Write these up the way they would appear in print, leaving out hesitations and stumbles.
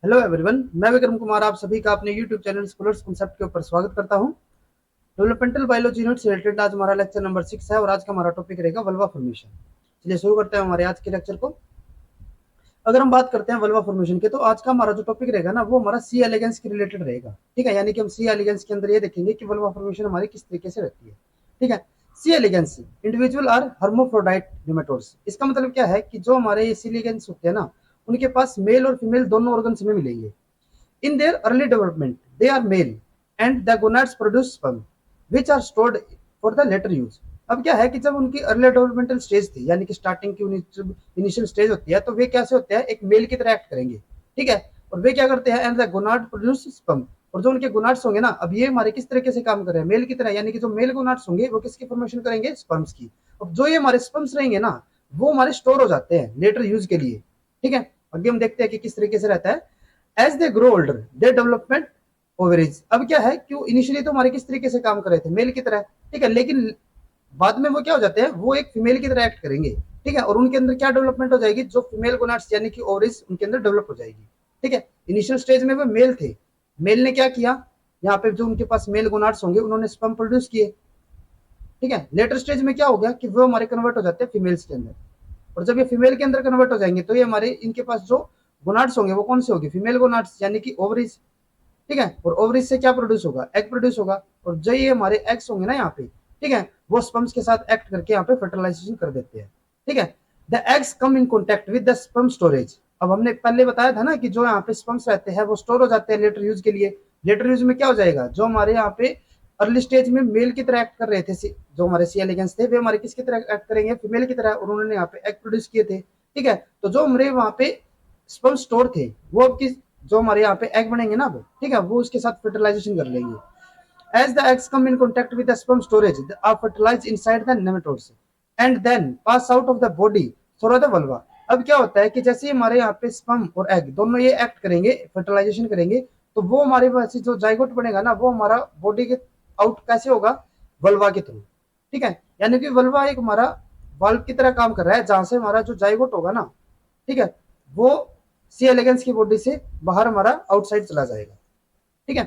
Hello everyone, मैं विक्रम कुमार आप सभी का अपने यूट्यूब चैनल स्कूलर्स कॉन्सेप्ट के ऊपर स्वागत करता हूं। डेवलपमेंटल बायोलॉजी यूनिट से रिलेटेड आज हमारा लेक्चर नंबर 6 है और आज का हमारा टॉपिक रहेगा वल्वा फॉर्मेशन। चलिए शुरू करते हैं हमारे आज के लेक्चर को। अगर हम बात करते हैं वल्वा फॉर्मेशन के, तो आज का हमारा जो टॉपिक रहेगा ना, वो हमारा सी एलिगेंस के रिलेटेड रहेगा। ठीक है, यानी कि हम सी एलिगेंस के अंदर ये देखेंगे कि वल्वा फॉर्मेशन हमारी किस तरीके से रहती है। ठीक है, सी एलिगेंस इंडिविजुअल आर हर्मोफ्रोडाइट निमेटोड्स। इसका मतलब क्या है कि जो हमारे ये सी एलिगेंस होते हैं ना, उनके पास मेल और फीमेल दोनों ऑर्गन्स में मिलेंगे। In their early development, they are male and the gonads produce sperm, which are stored for the later use. अब क्या है कि जब उनकी अर्ली डेवलपमेंटल स्टेज थी, यानी कि स्टार्टिंग की इनिशियल स्टेज होती है, तो वे कैसे होते हैं, एक मेल की तरह एक्ट करेंगे। ठीक है, और वे क्या करते हैं, and the gonad produce sperm. और जो उनके गोनाड्स होंगे ना, अब ये हमारे किस तरीके से काम कर रहे हैं, मेल की तरह, यानी कि जो मेल गोनाड्स होंगे वो किसकी फॉर्मेशन करेंगे, स्पर्म्स की। अब जो ये हमारे स्पर्म्स रहेंगे ना, वो हमारे स्टोर हो जाते हैं लेटर यूज के लिए। ठीक है, आगे हम देखते हैं कि किस तरीके से रहता है। As they grow older they development overage. अब क्या है कि इनिशियली तो हमारे किस तरीके से काम कर रहे थे, मेल की तरह। ठीक है, लेकिन बाद में वो क्या हो जाते हैं, वो एक फीमेल की तरह एक्ट करेंगे। ठीक है, और उनके अंदर क्या डेवलपमेंट हो जाएगी, जो फीमेल गोनाड्स यानी कि ओवरीज उनके अंदर डेवलप हो जाएगी। ठीक है, इनिशियल स्टेज में वो मेल थे, मेल ने क्या किया, यहाँ पे जो उनके पास मेल गोनाड्स होंगे उन्होंने स्पर्म प्रोड्यूस किए। ठीक है, लेटर स्टेज में क्या हो गया कि वो हमारे कन्वर्ट हो जाते हैं फीमेल्स के अंदर। और जब ये फीमेल के अंदर कन्वर्ट हो जाएंगे, तो ये हमारे इनके पास जो गोनाड्स होंगे वो कौन से होंगे, फीमेल गोनाड्स यानी कि ओवरीज। ठीक है, और ओवरीज से क्या प्रोड्यूस होगा, एग प्रोड्यूस होगा। और जो ये हमारे एग्स होंगे ना यहाँ पे, ठीक है, वो स्पर्म्स के साथ एक्ट करके यहाँ पे फर्टिलाइजेशन कर देते हैं। ठीक है, the eggs come in contact with the sperm storage. अब हमने पहले बताया था ना कि जो यहाँ पे स्पर्म्स रहते हैं वो स्टोर हो जाते हैं लेटर यूज के लिए। लेटर यूज में क्या हो जाएगा, जो हमारे यहाँ पे अर्ली स्टेज में मेल की तरह एक्ट कर रहे थे, जो हमारे सी एलिगेंस थे, वे हमारे किसकी तरह एक्ट करेंगे, फीमेल की तरह, और उन्होंने यहाँ पे एग प्रोड्यूस किए थे। ठीक है, तो जो हमारे वहाँ पे स्पर्म स्टोर थे, वो अब किस, जो हमारे यहाँ पे एग बनेंगे ना वो, ठीक है, वो उसके साथ फर्टिलाइजेशन कर लेंगे। As the eggs come in contact with the sperm storage they are fertilized inside the nematodes and then pass out of the body through the vulva. अब क्या होता है कि जैसे ही हमारे यहाँ पे स्पर्म और एग दोनों ये एक्ट करेंगे, फर्टिलाइजेशन करेंगे, तो वो हमारे पास जो जाइगोट बनेगा ना, वो हमारा बॉडी के आउट कैसे होगा, वल्वा के थ्रू। ठीक है, यानी कि वल्वा एक हमारा वाल्व की तरह काम कर रहा है, जहां से हमारा जो जाइगोट होगा ना, ठीक है, वो सी एलिगेंस की बॉडी से बाहर हमारा आउटसाइड चला जाएगा। ठीक है,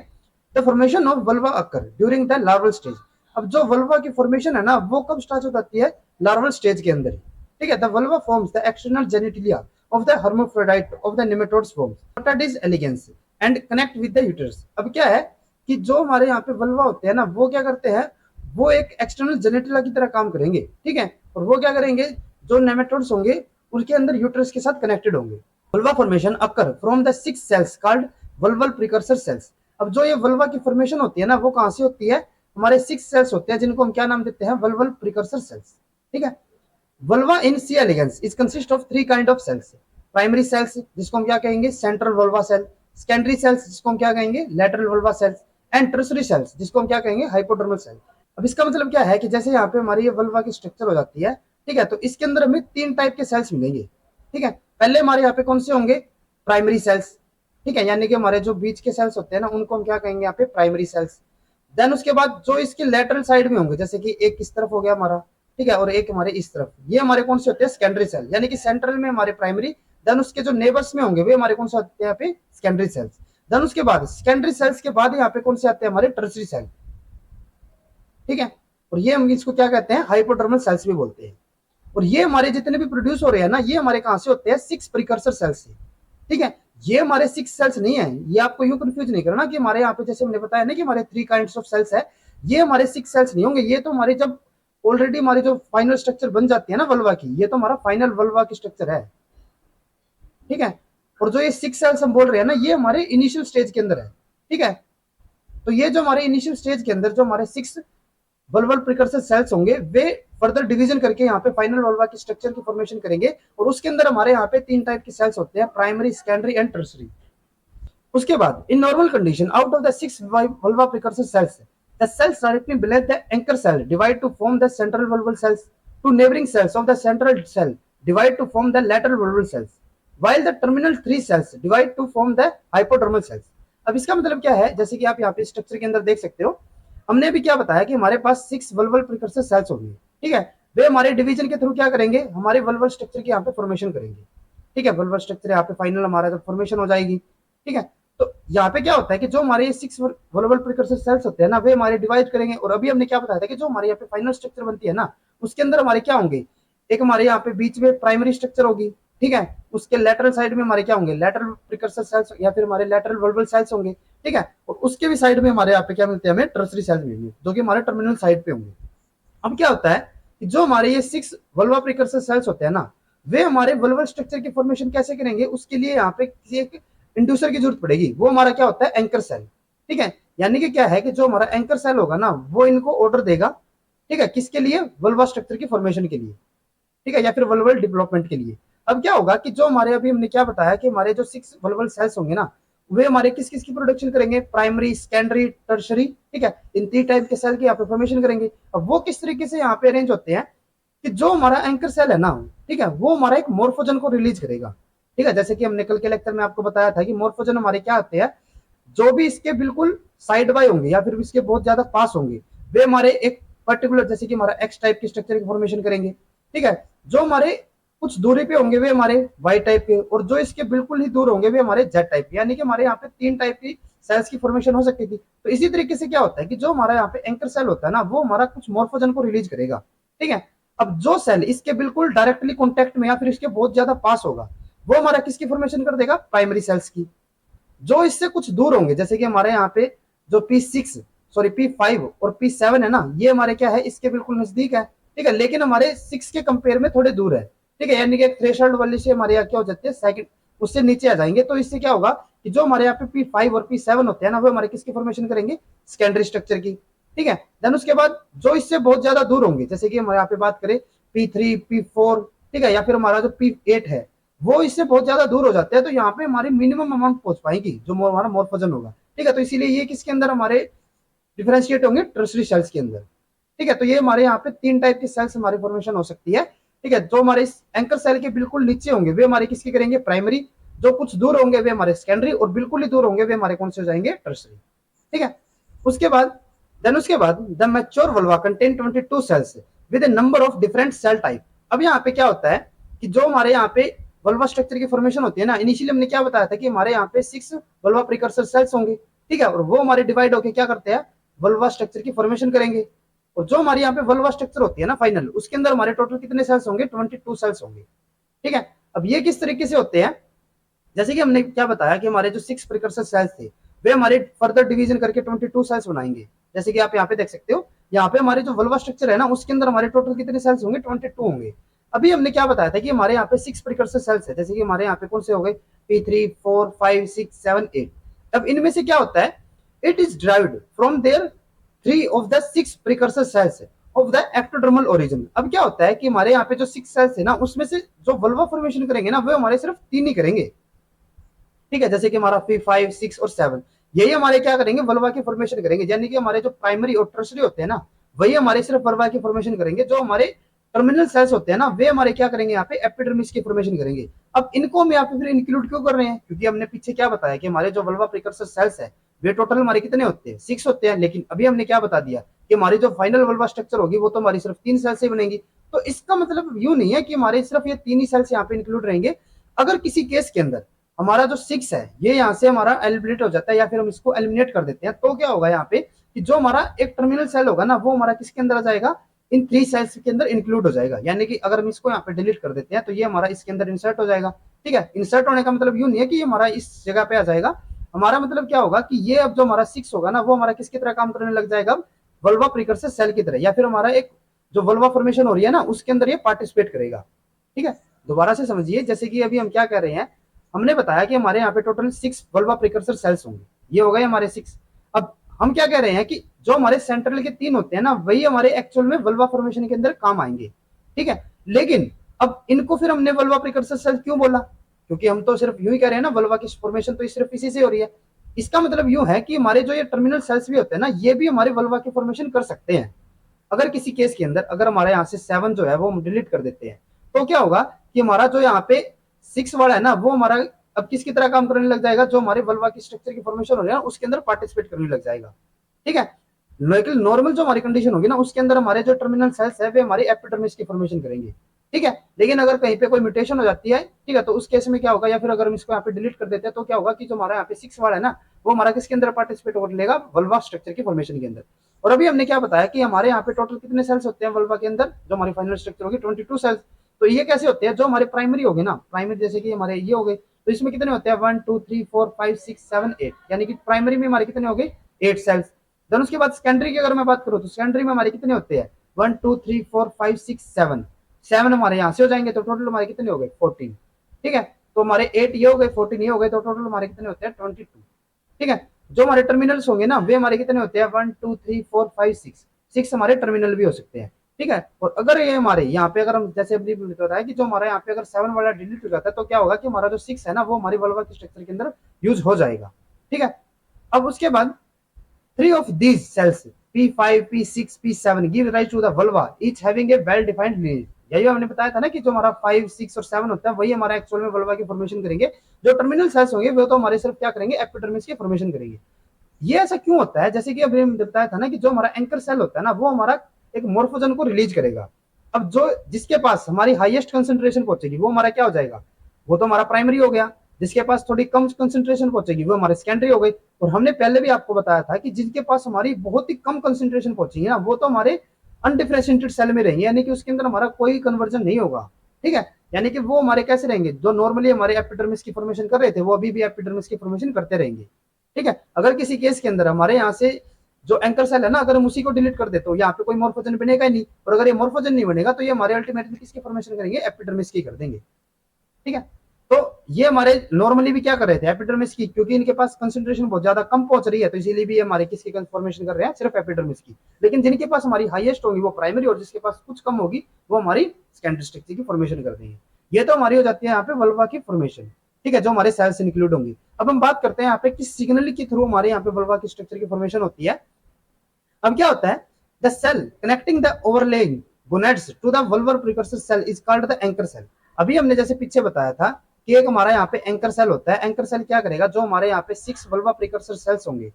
the formation of vulva occur during the larval stage. अब जो वल्वा की फॉर्मेशन है ना, वो कब स्टार्ट हो जाती है, लार्वल स्टेज के अंदर। ठीक है, the vulva forms the external genitalia of the hermaphrodite of the nematodes forms what is elegans and connect with the uterus। अब क्या है कि जो हमारे यहाँ पे वल्वा होते हैं ना, वो क्या करते हैं, वो एक एक्सटर्नल जेनेटिला की तरह काम करेंगे। ठीक है, और वो क्या करेंगे, जो नेमेटोड्स होंगे उनके अंदर यूटरस के साथ कनेक्टेड होंगे। Vulva formation occur from the 6 cells called vulval precursor cells. अब जो ये वल्वा की फॉर्मेशन होती है ना, वो कहां से होती है, हमारे 6 सेल्स होते हैं, जिनको हम क्या नाम देते हैं, वल्वल प्रिकर्सर सेल्स। ठीक है, vulva in C elegans is consist of 3 kind of cells. Primary cells जिसको हम क्या कहेंगे, central vulva cell. Secondary cells जिसको हम क्या कहेंगे, lateral vulva cells. And tertiary cells जिसको हम क्या कहेंगे, हाइपोडर्मल सेल। अब इसका मतलब क्या है कि जैसे यहाँ पे हमारी ये वल्वा की स्ट्रक्चर हो जाती है, ठीक है, तो इसके अंदर हमें 3 टाइप के सेल्स मिलेंगे। ठीक है, पहले हमारे यहाँ पे कौन से होंगे, प्राइमरी सेल्स। ठीक है, यानी कि हमारे जो बीच के सेल्स होते हैं ना, उनको हम क्या कहेंगे यहाँ पे, प्राइमरी सेल्स। देन उसके बाद जो इसके लेटरल साइड में होंगे, जैसे कि एक इस तरफ हो गया हमारा, ठीक है, और एक हमारे इस तरफ, ये हमारे कौन से होते हैं, सेकेंडरी सेल। यानी कि सेंट्रल में हमारे प्राइमरी, देन उसके जो नेबर्स में होंगे वे हमारे कौन से होते हैं यहाँ पे, सेकेंडरी सेल्स। देन उसके बाद सेकेंडरी सेल्स के बाद यहाँ पे कौन से आते हैं, हमारे टर्सरी सेल। ठीक है, और ये हम इसको क्या कहते हैं, हाइपोडर्मल सेल्स भी बोलते हैं। और ये हमारे जितने भी प्रोड्यूस हो रहे हैं ना, ये हमारे कहां से होते हैं, 6 प्रिकर्सर सेल्स से। ठीक है, ये हमारे 6 सेल्स नहीं है, ये आपको यूं कंफ्यूज नहीं करना कि हमारे यहाँ पे जैसे हमने बताया ना कि हमारे 3 काइंड्स ऑफ सेल्स है, ये हमारे 6 सेल्स नहीं होंगे। ये तो हमारे जब ऑलरेडी हमारी जो फाइनल स्ट्रक्चर बन जाती है ना वल्वा की, ये तो हमारा फाइनल वल्वा की स्ट्रक्चर है। ठीक है, और जो ये 6 सेल्स हम बोल रहे हैं ना, ये हमारे इनिशियल स्टेज के अंदर है। ठीक है, तो ये जो हमारे इनिशियल स्टेज के अंदर जो हमारे 6 वल्वल प्रिकर्सर सेल्स होंगे, वे फर्दर डिवीजन करके यहाँ पे फाइनल वल्वा की स्ट्रक्चर की फॉर्मेशन करेंगे। और उसके अंदर हमारे यहाँ पे 3 टाइप के सेल्स होते हैं, प्राइमरी, सेकेंडरी एंड टर्सरी। उसके बाद in normal condition out of the 6 vulva precursor cells, the cells directly below the anchor cell divide to form the central vulval cells. Two neighbouring cells of the central cell divide to form the lateral vulval cells, while the terminal 3 cells divide to form the hypodermal cells। अब इसका मतलब क्या है, जैसे कि आप यहाँ पे स्ट्रक्चर के अंदर देख सकते हो, हमने भी क्या बताया कि हमारे पास 6 वल्वल प्रिकर्सर सेल्स होंगे। ठीक है, वे हमारे डिवीजन के थ्रू क्या करेंगे, हमारे वल्वल स्ट्रक्चर की यहाँ पे फॉर्मेशन करेंगे। ठीक है, वल्वल स्ट्रक्चर यहाँ पे फाइनल हमारा जब फॉर्मेशन हो जाएगी, ठीक है। तो यहाँ पे क्या होता है कि जो हमारे 6 वल्वल प्रिकर्सर सेल्स होते हैं ना, वे हमारे डिवाइड करेंगे। और अभी हमने क्या बताया था कि जो हमारे यहाँ पे फाइनल स्ट्रक्चर बनती है ना, उसके अंदर हमारे क्या होंगे, एक हमारे यहाँ पे बीच में प्राइमरी स्ट्रक्चर होगी, ठीक है। उसके लेटरल साइड में हमारे क्या होंगे, लेटरल प्रिकर्सर सेल्स या फिर हमारे लेटरल वल्वल सेल्स होंगे, ठीक है। और उसके भी साइड में हमारे यहाँ पे क्या मिलते हैं, हमें टर्सरी सेल्स मिलेंगे, जो कि हमारे टर्मिनल साइड पे होंगे। अब क्या होता है कि जो हमारे ये 6 वल्वा प्रिकर्सर सेल्स होते हैं ना, वे हमारे वल्वल स्ट्रक्चर की फॉर्मेशन कैसे करेंगे, उसके लिए यहाँ पे किसी एक इंड्यूसर की जरूरत पड़ेगी। वो हमारा क्या होता है, एंकर सेल, ठीक है। यानी कि क्या है कि जो हमारा एंकर सेल होगा ना, वो इनको ऑर्डर देगा, ठीक है, किसके लिए, वल्वा स्ट्रक्चर की फॉर्मेशन के लिए, ठीक है, या फिर वल्वल डेवलपमेंट के लिए। अब क्या होगा कि जो हमारे अभी हमने क्या बताया कि हमारे जो 6 वल्वल सेल्स होंगे ना, वे हमारे किस किस की प्रोडक्शन करेंगे, प्राइमरी, सेकेंडरी, टर्शरी, ठीक है। इन 3 टाइप के सेल की यहाँ पे फॉर्मेशन करेंगे। अब वो किस तरीके से यहाँ पे अरेंज होते हैं कि जो हमारा एंकर सेल है ना, ठीक है, वो हमारा एक मोर्फोजन को रिलीज करेगा, ठीक है। जैसे कि हमने कल के लेक्चर में आपको बताया था कि मोर्फोजन हमारे क्या होते हैं, जो भी इसके बिल्कुल साइड बाय होंगे या फिर इसके बहुत ज्यादा पास होंगे, वे हमारे एक पर्टिकुलर, जैसे कि हमारा एक्स टाइप की स्ट्रक्चर की फॉर्मेशन करेंगे, ठीक है। जो हमारे कुछ दूरी पे होंगे वे हमारे वाई टाइप के, और जो इसके बिल्कुल ही दूर होंगे वे हमारे जेड टाइप के। यानी कि हमारे यहाँ पे 3 टाइप की सेल्स की फॉर्मेशन हो सकती थी। तो इसी तरीके से क्या होता है कि जो हमारा यहाँ पे एंकर सेल होता है ना, वो हमारा कुछ मोर्फोजन को रिलीज करेगा, ठीक है। अब जो सेल इसके बिल्कुल डायरेक्टली कॉन्टेक्ट में या फिर इसके बहुत ज्यादा पास होगा, वो हमारा किसकी फॉर्मेशन कर देगा, प्राइमरी सेल्स की। जो इससे कुछ दूर होंगे, जैसे कि हमारे यहाँ पे जो P6 सॉरी P5 और P7 है ना, ये हमारे क्या है, इसके बिल्कुल नजदीक है, ठीक है, लेकिन हमारे 6 के कंपेयर में थोड़े दूर है, ठीक है। यानी कि थ्रेशोल्ड वाली से हमारे यहाँ क्या हो जाते हैं, सेकंड उससे नीचे आ जाएंगे। तो इससे क्या होगा कि जो हमारे यहाँ पे P5 और P7 होते हैं ना, वो हमारे किसकी फॉर्मेशन करेंगे, सेकेंडरी स्ट्रक्चर की, ठीक है। देन उसके बाद जो इससे बहुत ज्यादा दूर होंगे, जैसे कि हमारे यहाँ पे बात करें P3 P4, ठीक है, या फिर हमारा जो P8 है, वो इससे बहुत ज्यादा दूर हो जाते हैं। तो यहाँ पे हमारी मिनिमम अमाउंट पहुंच पाएगी जो हमारा मोर्फोजन होगा, ठीक है। तो इसीलिए ये किसके अंदर हमारे डिफरेंशिएट होंगे, टर्सरी सेल्स के अंदर, ठीक है। तो ये हमारे यहाँ पे 3 टाइप की सेल्स हमारी फॉर्मेशन हो सकती है, ठीक है। जो हमारे एंकर सेल के बिल्कुल नीचे होंगे वे हमारे किसकी करेंगे, प्राइमरी। जो कुछ दूर होंगे वे हमारे सेकेंडरी, और बिल्कुल ही दूर होंगे वे हमारे कौन से हो जाएंगे, टर्सरी, ठीक है। उसके बाद उसके बाद the mature vulva contain 22 cells with a number of different cell type. अब यहाँ पे क्या होता है कि जो हमारे यहाँ पे वल्वा स्ट्रक्चर की फॉर्मेशन होती है ना, इनिशियली हमने क्या बताया था कि हमारे यहाँ पे 6 वल्वा प्रिकर्सर सेल्स होंगे, ठीक है। और वो हमारे डिवाइड होकर क्या करते हैं, वल्वा स्ट्रक्चर की फॉर्मेशन करेंगे। और जो हमारे यहाँ पे वल्वा स्ट्रक्चर होती है ना फाइनल, उसके अंदर हमारे टोटल कितने सेल्स होंगे, 22 सेल्स होंगे, ठीक है। अब ये किस तरीके से होते हैं, जैसे कि हमने क्या बताया कि हमारे जो 6 प्रिकर्सर सेल्स थे, वे हमारे फर्दर डिवीजन करके 22 सेल्स बनाएंगे। जैसे कि आप यहाँ पे देख सकते हो, यहाँ पे हमारे जो वल्वा स्ट्रक्चर है ना, उसके अंदर हमारे टोटल कितने सेल्स होंगे, 22 होंगे। अभी हमने क्या बताया था कि हमारे यहाँ पे 6 प्रिकर्सर सेल्स है, जैसे कि हमारे यहाँ पे कौन से हो गए, P3 4 5 6 7 8। अब इनमें से क्या होता है, it is derived from their 3 of the 6 precursor cells of the ectodermal origin. अब क्या होता है कि हमारे यहाँ पे जो 6 सेल्स है ना, उसमें से जो वल्वा फॉर्मेशन करेंगे ना, वो हमारे सिर्फ 3 ही करेंगे, ठीक है। जैसे कि हमारा P5 6 और 7, यही हमारे क्या करेंगे, वल्वा की फॉर्मेशन करेंगे। यानी कि हमारे जो प्राइमरी और टर्सरी होते हैं ना, वही हमारे सिर्फ वल्वा की फॉर्मेशन करेंगे। जो हमारे टर्मिनल सेल्स होते हैं ना, वे हमारे क्या करेंगे, यहाँ पे एपिडर्मिस की फॉर्मेशन करेंगे। अब इनको हम यहाँ पे फिर इंक्लूड क्यों कर रहे हैं, क्योंकि हमने पीछे क्या बताया कि हमारे जो वल्वा प्रिकर्सर सेल्स है, वे टोटल हमारे कितने होते हैं, 6 होते हैं। लेकिन अभी हमने क्या बता दिया कि हमारी जो फाइनल वल्वा स्ट्रक्चर होगी, वो तो हमारी सिर्फ 3 सेल से बनेगी। तो इसका मतलब यूं नहीं है कि हमारे सिर्फ ये 3 ही सेल्स यहाँ पे इंक्लूड रहेंगे। अगर किसी केस के अंदर हमारा जो 6 है ये यहाँ से हमारा एलिमिनेट हो जाता है, या फिर हम इसको एलिमिनेट कर देते हैं, तो क्या होगा यहाँ पे कि जो हमारा एक टर्मिनल सेल होगा ना, वो हमारा किसके अंदर आ जाएगा, इन 3 सेल्स के अंदर इंक्लूड हो जाएगा। यानी कि अगर हम इसको यहाँ पे डिलीट कर देते हैं, तो ये हमारा इसके अंदर इंसर्ट हो जाएगा, ठीक है। इंसर्ट होने का मतलब यूं नहीं है कि ये हमारा इस जगह पे आ जाएगा। हमारा मतलब क्या होगा कि ये अब जो हमारा 6 होगा ना, वो हमारा किसकी तरह काम करने लग जाएगा, वल्वा प्रिकर्सर सेल की तरह, या फिर हमारा एक जो वल्वा फॉर्मेशन हो रही है ना, उसके अंदर ये पार्टिसिपेट करेगा, ठीक है। दोबारा से समझिए, जैसे कि अभी हम क्या कर रहे हैं, हमने बताया कि हमारे यहाँ पे टोटल 6 वल्वा प्रिकर्सर सेल्स होंगे, ये हो गए हमारे 6। अब हम क्या कह रहे हैं कि जो हमारे सेंट्रल के 3 होते हैं ना, वही हमारे एक्चुअल में वल्वा फॉर्मेशन के अंदर काम आएंगे, ठीक है। लेकिन अब इनको फिर हमने वल्वा प्रिकर्सर सेल क्यों बोला, क्योंकि हम तो सिर्फ यूं ही कह रहे हैं ना, वल्वा की फॉर्मेशन तो सिर्फ इसी से हो रही है। इसका मतलब यूं है कि हमारे जो ये टर्मिनल सेल्स भी होते हैं ना, ये भी हमारे वल्वा की फॉर्मेशन कर सकते हैं। अगर किसी केस के अंदर अगर हमारे यहाँ से 7 जो है वो हम डिलीट कर देते हैं, तो क्या होगा कि हमारा जो यहाँ पे 6 वाला है ना, वो हमारा अब किसकी तरह काम करने लग जाएगा, जो हमारे वल्वा की स्ट्रक्चर की फॉर्मेशन हो रही है उसके अंदर पार्टिसिपेट करने लग जाएगा, ठीक है। लेकिन नॉर्मल जो हमारी कंडीशन होगी ना, उसके अंदर हमारे जो टर्मिनल सेल्स है वे हमारी एपिडर्मिस की फॉर्मेशन करेंगे, ठीक है। लेकिन अगर कहीं पे कोई म्यूटेशन हो जाती है, ठीक है, तो उस केस में क्या होगा, या फिर अगर हम इसको यहाँ पे डिलीट कर देते हैं तो क्या होगा कि जो हमारा यहाँ पे 6 वाला है ना, वो हमारा किसके अंदर पार्टिसिपेट कर लेगा, वल्वा स्ट्रक्चर की फॉर्मेशन के अंदर। और अभी हमने क्या बताया कि हमारे यहाँ पे टोटल कितने सेल्स होते हैं वल्वा के अंदर, जो हमारी फाइनल स्ट्रक्चर होगी 22 सेल्स। तो ये कैसे होते हैं, जो हमारे प्राइमरी हो गए ना, प्राइमरी जैसे कि हमारे ये हो गए, तो इसमें कितने होते हैं 1 2 3 4 5 6 7 8, यानी कि प्राइमरी में हमारे कितने हो गए 8 सेल्स। देन उसके बाद सेकेंडरी की अगर मैं बात करूँ तो सेकेंडरी में हमारे कितने होते हैं 1 2 3 4 5 6 7, 7 हमारे यहाँ से हो जाएंगे, तो टोटल हमारे कितने हो गए 14। ठीक है, तो हमारे 8 ये हो गए 14 ये हो गए, तो टोटल हमारे कितने होते हैं 22। ठीक है, जो हमारे टर्मिनल्स होंगे ना वे हमारे कितने होते हैं 1 2 3 4 5 6, 6 हमारे टर्मिनल भी हो सकते हैं। ठीक है, और अगर ये हमारे यहाँ पे अगर हम जैसे अभी बताया कि जो हमारे यहाँ पे अगर 7 वाला डिलीट हो जाता है तो क्या होगा कि हमारा जो 6 है ना वो हमारी वल्वा की स्ट्रक्चर के अंदर यूज हो जाएगा। ठीक है, अब उसके बाद 3 of these cells P5 P6 P7 give rise to the vulva each having a well defined lineage। यही हमने बताया था ना कि जो हमारा 5 6 और 7 होता है वही हमारा एक्चुअल में वल्वा की फॉर्मेशन करेंगे। जो टर्मिनल सेल्स होंगे वो तो हमारे सिर्फ क्या करेंगे एपिडर्मिस की फॉर्मेशन करेंगे। ये ऐसा क्यों होता है, जैसे कि अभी हमने बताया था ना कि जो हमारा एंकर सेल होता है ना वो हमारा एक मोर्फोजन को रिलीज करेगा। अब जो जिसके पास हमारी हाईएस्ट कंसेंट्रेशन पहुंचेगी वो हमारा क्या हो जाएगा, वो तो हमारा प्राइमरी हो गया। जिसके पास थोड़ी कम कंसेंट्रेशन पहुंचेगी वो हमारे सेकेंडरी हो गई। और हमने पहले भी आपको बताया था कि जिनके पास हमारी बहुत ही कम कंसेंट्रेशन पहुंचेगी ना वो तो हमारे अनडिफरेंशिएटेड सेल में रहेंगे, यानी कि उसके अंदर हमारा कोई कन्वर्जन नहीं होगा। ठीक है, यानी कि वो हमारे कैसे रहेंगे, जो नॉर्मली हमारे एपिडर्मिस की फॉर्मेशन कर रहे थे वो अभी भी एपिडर्मिस की फॉर्मेशन करते रहेंगे। ठीक है, अगर किसी केस के अंदर हमारे यहाँ से जो एंकर सेल है ना अगर हम उसी को डिलीट कर दे तो यहाँ पे कोई मोर्फोजन बनेगा ही नहीं, और अगर ये मोर्फोजन नहीं बनेगा तो ये हमारे अल्टीमेटली किसकी फॉर्मेशन करेंगे एपिडर्मिस की कर देंगे। ठीक है, तो ये हमारे नॉर्मली भी क्या कर रहे थे एपिडर्मिस की, क्योंकि इनके पास कंसंट्रेशन बहुत ज्यादा कम पहुंच रही है तो इसीलिए भी हमारे किसकी फॉर्मेशन कर रहे हैं सिर्फ एपिडर्मिस की। लेकिन जिनके पास हमारी हाईएस्ट होगी वो प्राइमरी, और जिसके पास कुछ कम होगी वो हमारी सेकेंडरी स्ट्रक्चर की फॉर्मेशन कर देंगे। ये तो हमारी हो जाती है यहाँ पे वल्वा की फॉर्मेशन। ठीक है, जो हमारे सेल्स इंक्लूड होंगी। अब हम बात करते हैं यहाँ पे किस सिग्नल के थ्रू हमारे यहाँ पे वल्वा की स्ट्रक्चर की फॉर्मेशन होती है। अब क्या होता है, the cell connecting the overlying gonads to the vulval precursor cell is called the anchor cell. अभी हमने जैसे पीछे बताया था कि एक हमारा यहाँ पे एंकर सेल होता है। एंकर सेल क्या करेगा, जो हमारे यहाँ पे 6 वल्वा प्रिकर्सर सेल्स होंगे,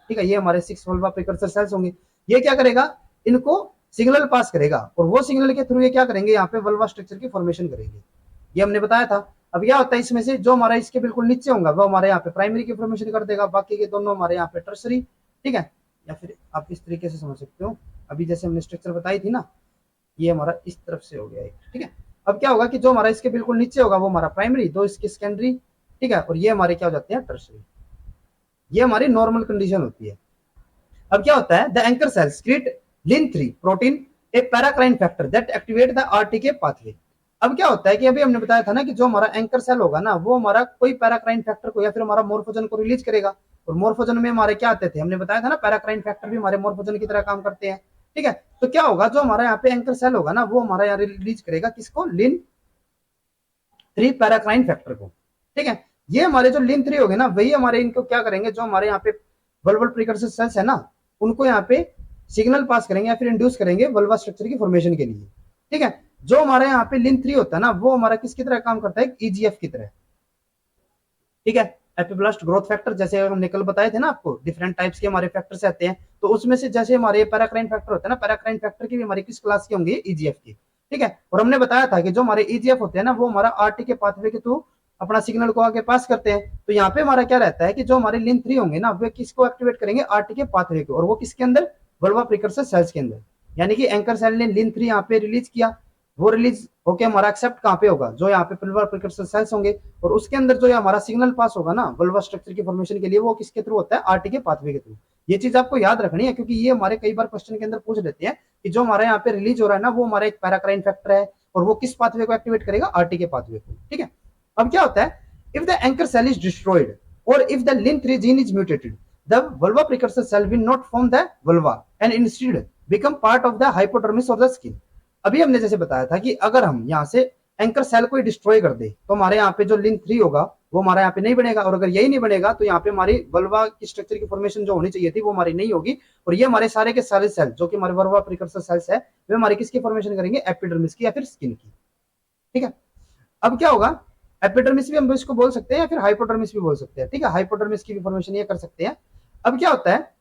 ठीक है, ये हमारे 6 वल्वा प्रिकर्सर सेल्स होंगे, ये क्या करेगा, इनको सिग्नल पास करेगा और वो सिग्नल के थ्रू ये क्या करेंगे यहाँ पे वल्वा स्ट्रक्चर की फॉर्मेशन करेंगे। ये हमने बताया था। अब क्या होता है इसमें से जो हमारा इसके बिल्कुल नीचे होगा वो हमारे यहाँ पे प्राइमरी की फॉर्मेशन कर देगा, बाकी के दोनों हमारे यहाँ पे टर्सरी। ठीक है, या फिर आप इस तरीके से समझ सकते हो, अभी जैसे हमने स्ट्रक्चर बताई थी ना, ये हमारा इस तरफ से हो गया एक। ठीक है, अब क्या होगा कि जो हमारा इसके बिल्कुल नीचे होगा वो हमारा प्राइमरी, दो इसके सेकेंडरी। ठीक है, और ये हमारे क्या हो जाते हैं टर्सरी। ये हमारी नॉर्मल कंडीशन होती है। अब क्या होता है, the anchor cell create lin three protein a paracrine factor that activate the RTK pathway. अब क्या होता है कि अभी हमने बताया था ना कि जो हमारा एंकर सेल होगा ना वो हमारा कोई पैराक्राइन फैक्टर को या फिर हमारा मोर्फोजन को रिलीज करेगा। और मोर्फोजन में हमारे क्या आते थे, हमने बताया था ना पैराक्राइन फैक्टर भी हमारे मोर्फोजन की तरह काम करते हैं। ठीक है, तो क्या होगा, जो हमारा यहाँ पे एंकर सेल होगा ना वो हमारा यहाँ रिलीज करेगा किसको, लिन-3 पैराक्राइन फैक्टर को। ठीक है, ये हमारे जो लिन-3 हो गए ना वही हमारे इनको क्या करेंगे, जो हमारे यहाँ पे वल्वल प्रिकर्सर सेल्स है ना उनको यहाँ पे सिग्नल पास करेंगे या फिर इंड्यूस करेंगे वल्वा स्ट्रक्चर की फॉर्मेशन के लिए। ठीक है, जो हमारे यहाँ पे लिन-3 होता है ना वो हमारा किसकी तरह काम करता है, ईजीएफ की तरह। ठीक है, एपिब्लास्ट ग्रोथ फैक्टर, जैसे हमने कल बताए थे ना आपको डिफरेंट टाइप्स के हमारे फैक्टर्स आते हैं, तो उसमें से जैसे हमारे पैराक्राइन फैक्टर होता है ना, पैराक्राइन फैक्टर की भी हमारी किस क्लास की होंगी, ईजीएफ की। ठीक है, और हमने बताया था कि जो हमारे ईजीएफ होते हैं ना वो हमारा आरटीके पाथवे के थ्रू अपना सिग्नल को आगे पास करते हैं। तो यहाँ पे हमारा क्या रहता है कि जो हमारे लिन-3 होंगे ना वे किसको एक्टिवेट करेंगे, आरटीके पाथवे को, और वो किसके अंदर, वल्वा प्रिकर्सर सेल्स के अंदर। यानी कि एंकर सेल ने लिन-3 यहाँ पे रिलीज किया, वो रिलीज होके हमारा एक्सेप्ट कहाँ पे होगा, जो यहाँ पे वल्वा प्रिकर्सर सेल्स होंगे, और उसके अंदर जो हमारा सिग्नल पास होगा ना वल्वा स्ट्रक्चर की फॉर्मेशन के लिए वो किसके थ्रू होता है, आरटीके पाथवे के थ्रू। ये चीज आपको याद रखनी है क्योंकि ये हमारे कई बार क्वेश्चन के अंदर पूछ लेते हैं कि जो हमारे यहाँ पे रिलीज हो रहा है ना वो हमारा एक पैराक्राइन फैक्टर है और वो किस पाथवे को एक्टिवेट करेगा, आरटीके पाथवे को। ठीक है, अब क्या होता है, if the anchor cell is destroyed or if the lin-3 gene is mutated, the vulva precursor cell will not form the vulva and instead become part of the hypodermis or the skin। अभी हमने जैसे बताया था कि अगर हम यहाँ से एंकर सेल को डिस्ट्रॉय कर दे तो हमारे यहाँ पे जो लिन-3 होगा वो हमारे यहाँ पे नहीं बनेगा, और अगर यही नहीं बनेगा तो यहाँ पे हमारी वल्वा की स्ट्रक्चर की फॉर्मेशन जो होनी चाहिए थी वो हमारी नहीं होगी, और ये हमारे सारे के सारे सेल जो कि हमारे वल्वा प्रिकर्सर सेल्स है वे हमारी किसकी फॉर्मेशन करेंगे, एपिडर्मिस की या फिर स्किन की। ठीक है, अब क्या होगा, एपिडर्मिस भी हम इसको बोल सकते हैं या फिर हाइपोडर्मिस भी बोल सकते हैं। ठीक है, हाइपोडर्मिस की भी फॉर्मेशन ये कर सकते हैं। अब क्या होता है,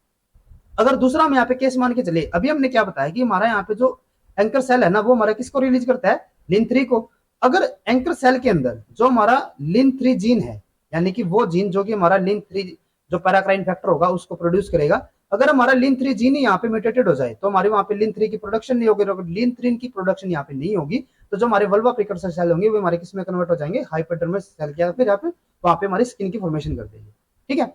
अगर दूसरा हम यहाँ पे केस मान के चले, अभी हमने क्या बताया कि हमारा यहाँ पे जो एंकर सेल है ना वो हमारा किसको रिलीज करता है, लिन 3 को। अगर एंकर सेल के अंदर जो हमारा लिन 3 जीन है, यानी कि वो जीन जो कि हमारा लिन 3 जो पैराक्राइन फैक्टर होगा उसको प्रोड्यूस करेगा, अगर हमारा लिन 3 जीन ही यहाँ पे म्यूटेटेड हो जाए तो हमारे वहां पे लिन 3 की प्रोडक्शन नहीं होगी। अगर लिन 3 की प्रोडक्शन यहाँ पे नहीं होगी तो जो हमारे वल्वा प्रिकर्सर सेल होंगे वो हमारे किस में कन्वर्ट हो जाएंगे, हाइपोडर्मस सेल के, या फिर यहाँ पे वहां पे हमारी स्किन की फॉर्मेशन कर देंगे। ठीक है।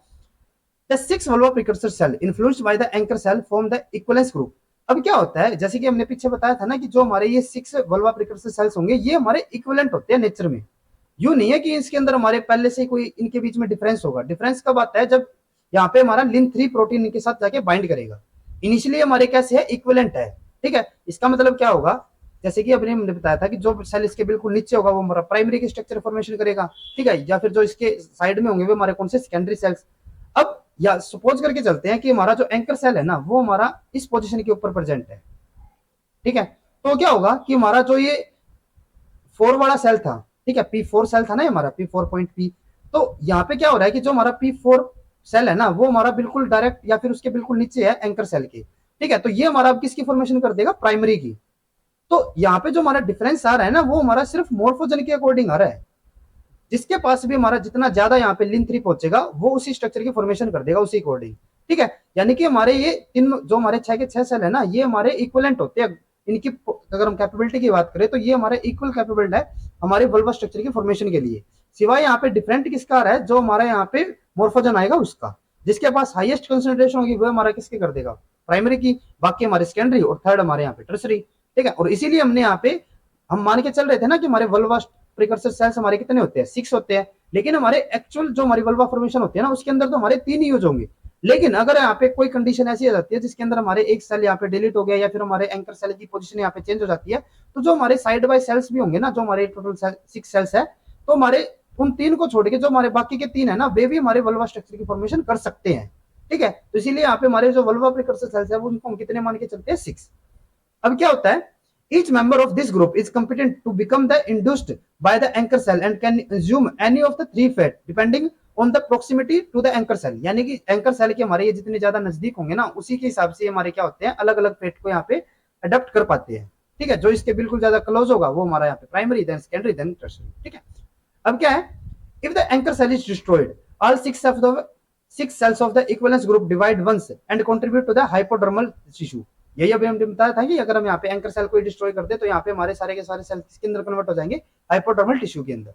The six vulva precursor cell influenced by the anchor cell form the equivalence group। अब क्या होता है, जैसे कि हमने पीछे बताया था ना कि जो हमारे ये 6 वल्वा प्रिकर्सर सेल्स होंगे ये हमारे इक्विवेलेंट होते हैं नेचर में। यूं नहीं है कि इसके अंदर हमारे पहले से कोई इनके बीच में डिफरेंस होगा। डिफरेंस कब आता है, जब यहाँ पे हमारा लिन 3 प्रोटीन इनके साथ जाके बाइंड करेगा। इनिशियली हमारे कैसे है, इक्विवेलेंट है। ठीक है। इसका मतलब क्या होगा, जैसे कि अभी हमने बताया था कि जो सेल इसके बिल्कुल नीचे होगा वो हमारा प्राइमरी की स्ट्रक्चर फॉर्मेशन करेगा। ठीक है। या फिर जो इसके साइड में होंगे वो हमारे कौन से, सेकेंडरी सेल्स। अब या सपोज करके चलते हैं कि हमारा जो एंकर सेल है ना वो हमारा इस पोजीशन के ऊपर प्रेजेंट है। ठीक है। तो क्या होगा कि हमारा जो ये 4 वाला सेल था, ठीक है, P4 सेल था ना हमारा P4.P, तो यहाँ पे क्या हो रहा है कि जो हमारा P4 सेल है ना वो हमारा बिल्कुल डायरेक्ट या फिर उसके बिल्कुल नीचे है एंकर सेल के। ठीक है। तो ये हमारा अब किसकी फॉर्मेशन कर देगा, प्राइमरी की। तो यहाँ पे जो हमारा डिफरेंस आ रहा है ना वो हमारा सिर्फ मोर्फोजन के अकॉर्डिंग आ रहा है। जिसके पास भी हमारा जितना ज्यादा यहाँ पे लिन 3 पहुंचेगा वो उसी स्ट्रक्चर की फॉर्मेशन कर देगा उसी अकॉर्डिंग। ठीक है। यानी कि हमारे ये तीन जो हमारे 6 के 6 सेल है ना ये हमारे इक्वलेंट होते हैं। इनकी अगर हम कैपेबिलिटी की बात करें तो ये हमारे इक्वल कैपेबल है हमारे वल्वा स्ट्रक्चर की फॉर्मेशन के लिए। सिवाय यहाँ पे डिफरेंट किसका आ रहा है, जो हमारा यहाँ पे मोर्फोजन आएगा उसका। जिसके पास हाईएस्ट कंसंट्रेशन होगी वो हमारा किसके कर देगा, प्राइमरी की। बाकी हमारे सेकेंडरी और थर्ड हमारे यहाँ पे टर्सरी। ठीक है। और इसीलिए हमने यहाँ पे हम मान के चल रहे थे ना कि हमारे वल्वा प्रिकर्सर सेल्स हमारे कितने होते हैं, 6 होते हैं। लेकिन हमारे एक्चुअल जो हमारी वल्वा फॉर्मेशन होती है ना उसके अंदर तो हमारे 3 यूज होंगे। लेकिन अगर यहाँ पे कोई कंडीशन ऐसी आ जाती है जिसके अंदर हमारे एक सेल यहाँ पे डिलीट हो गया या फिर हमारे एंकर सेल की पोजीशन यहाँ पे चेंज हो जाती है, तो जो हमारे साइड बाय सेल्स भी होंगे ना, जो हमारे टोटल 6 सेल्स है, तो हमारे उन 3 को छोड़ के जो हमारे बाकी के 3 है ना वे भी हमारे वल्वा स्ट्रक्चर की फॉर्मेशन कर सकते हैं। ठीक है। तो इसीलिए यहाँ पे हमारे जो वल्वा प्रिकर्सर सेल्स है वो उनको हम कितने मान के चलते हैं, 6। अब क्या होता है, each member of this group is competent to become the induced by the anchor cell and can assume any of the 3 fate depending on the proximity to the anchor cell। यानी कि एंकर सेल के हमारे ये जितने ज्यादा नजदीक होंगे ना उसी के हिसाब से हमारे क्या होते हैं, अलग अलग फेट को यहाँ पे अडॉप्ट कर पाते हैं। ठीक है। जो इसके बिल्कुल ज्यादा क्लोज होगा वो हमारा यहाँ पे primary, then secondary, then tertiary. ठीक है। अब क्या है, if the anchor cell is destroyed all 6 cells of the equivalence group divide once and contribute to the hypodermal tissue। यही अभी हमने बताया था कि अगर हम यहाँ पे एंकर सेल को डिस्ट्रॉय कर दे तो यहाँ पे हमारे सारे के सारे सेल किसके अंदर कन्वर्ट हो जाएंगे, हाइपोडर्मल टिश्यू के अंदर।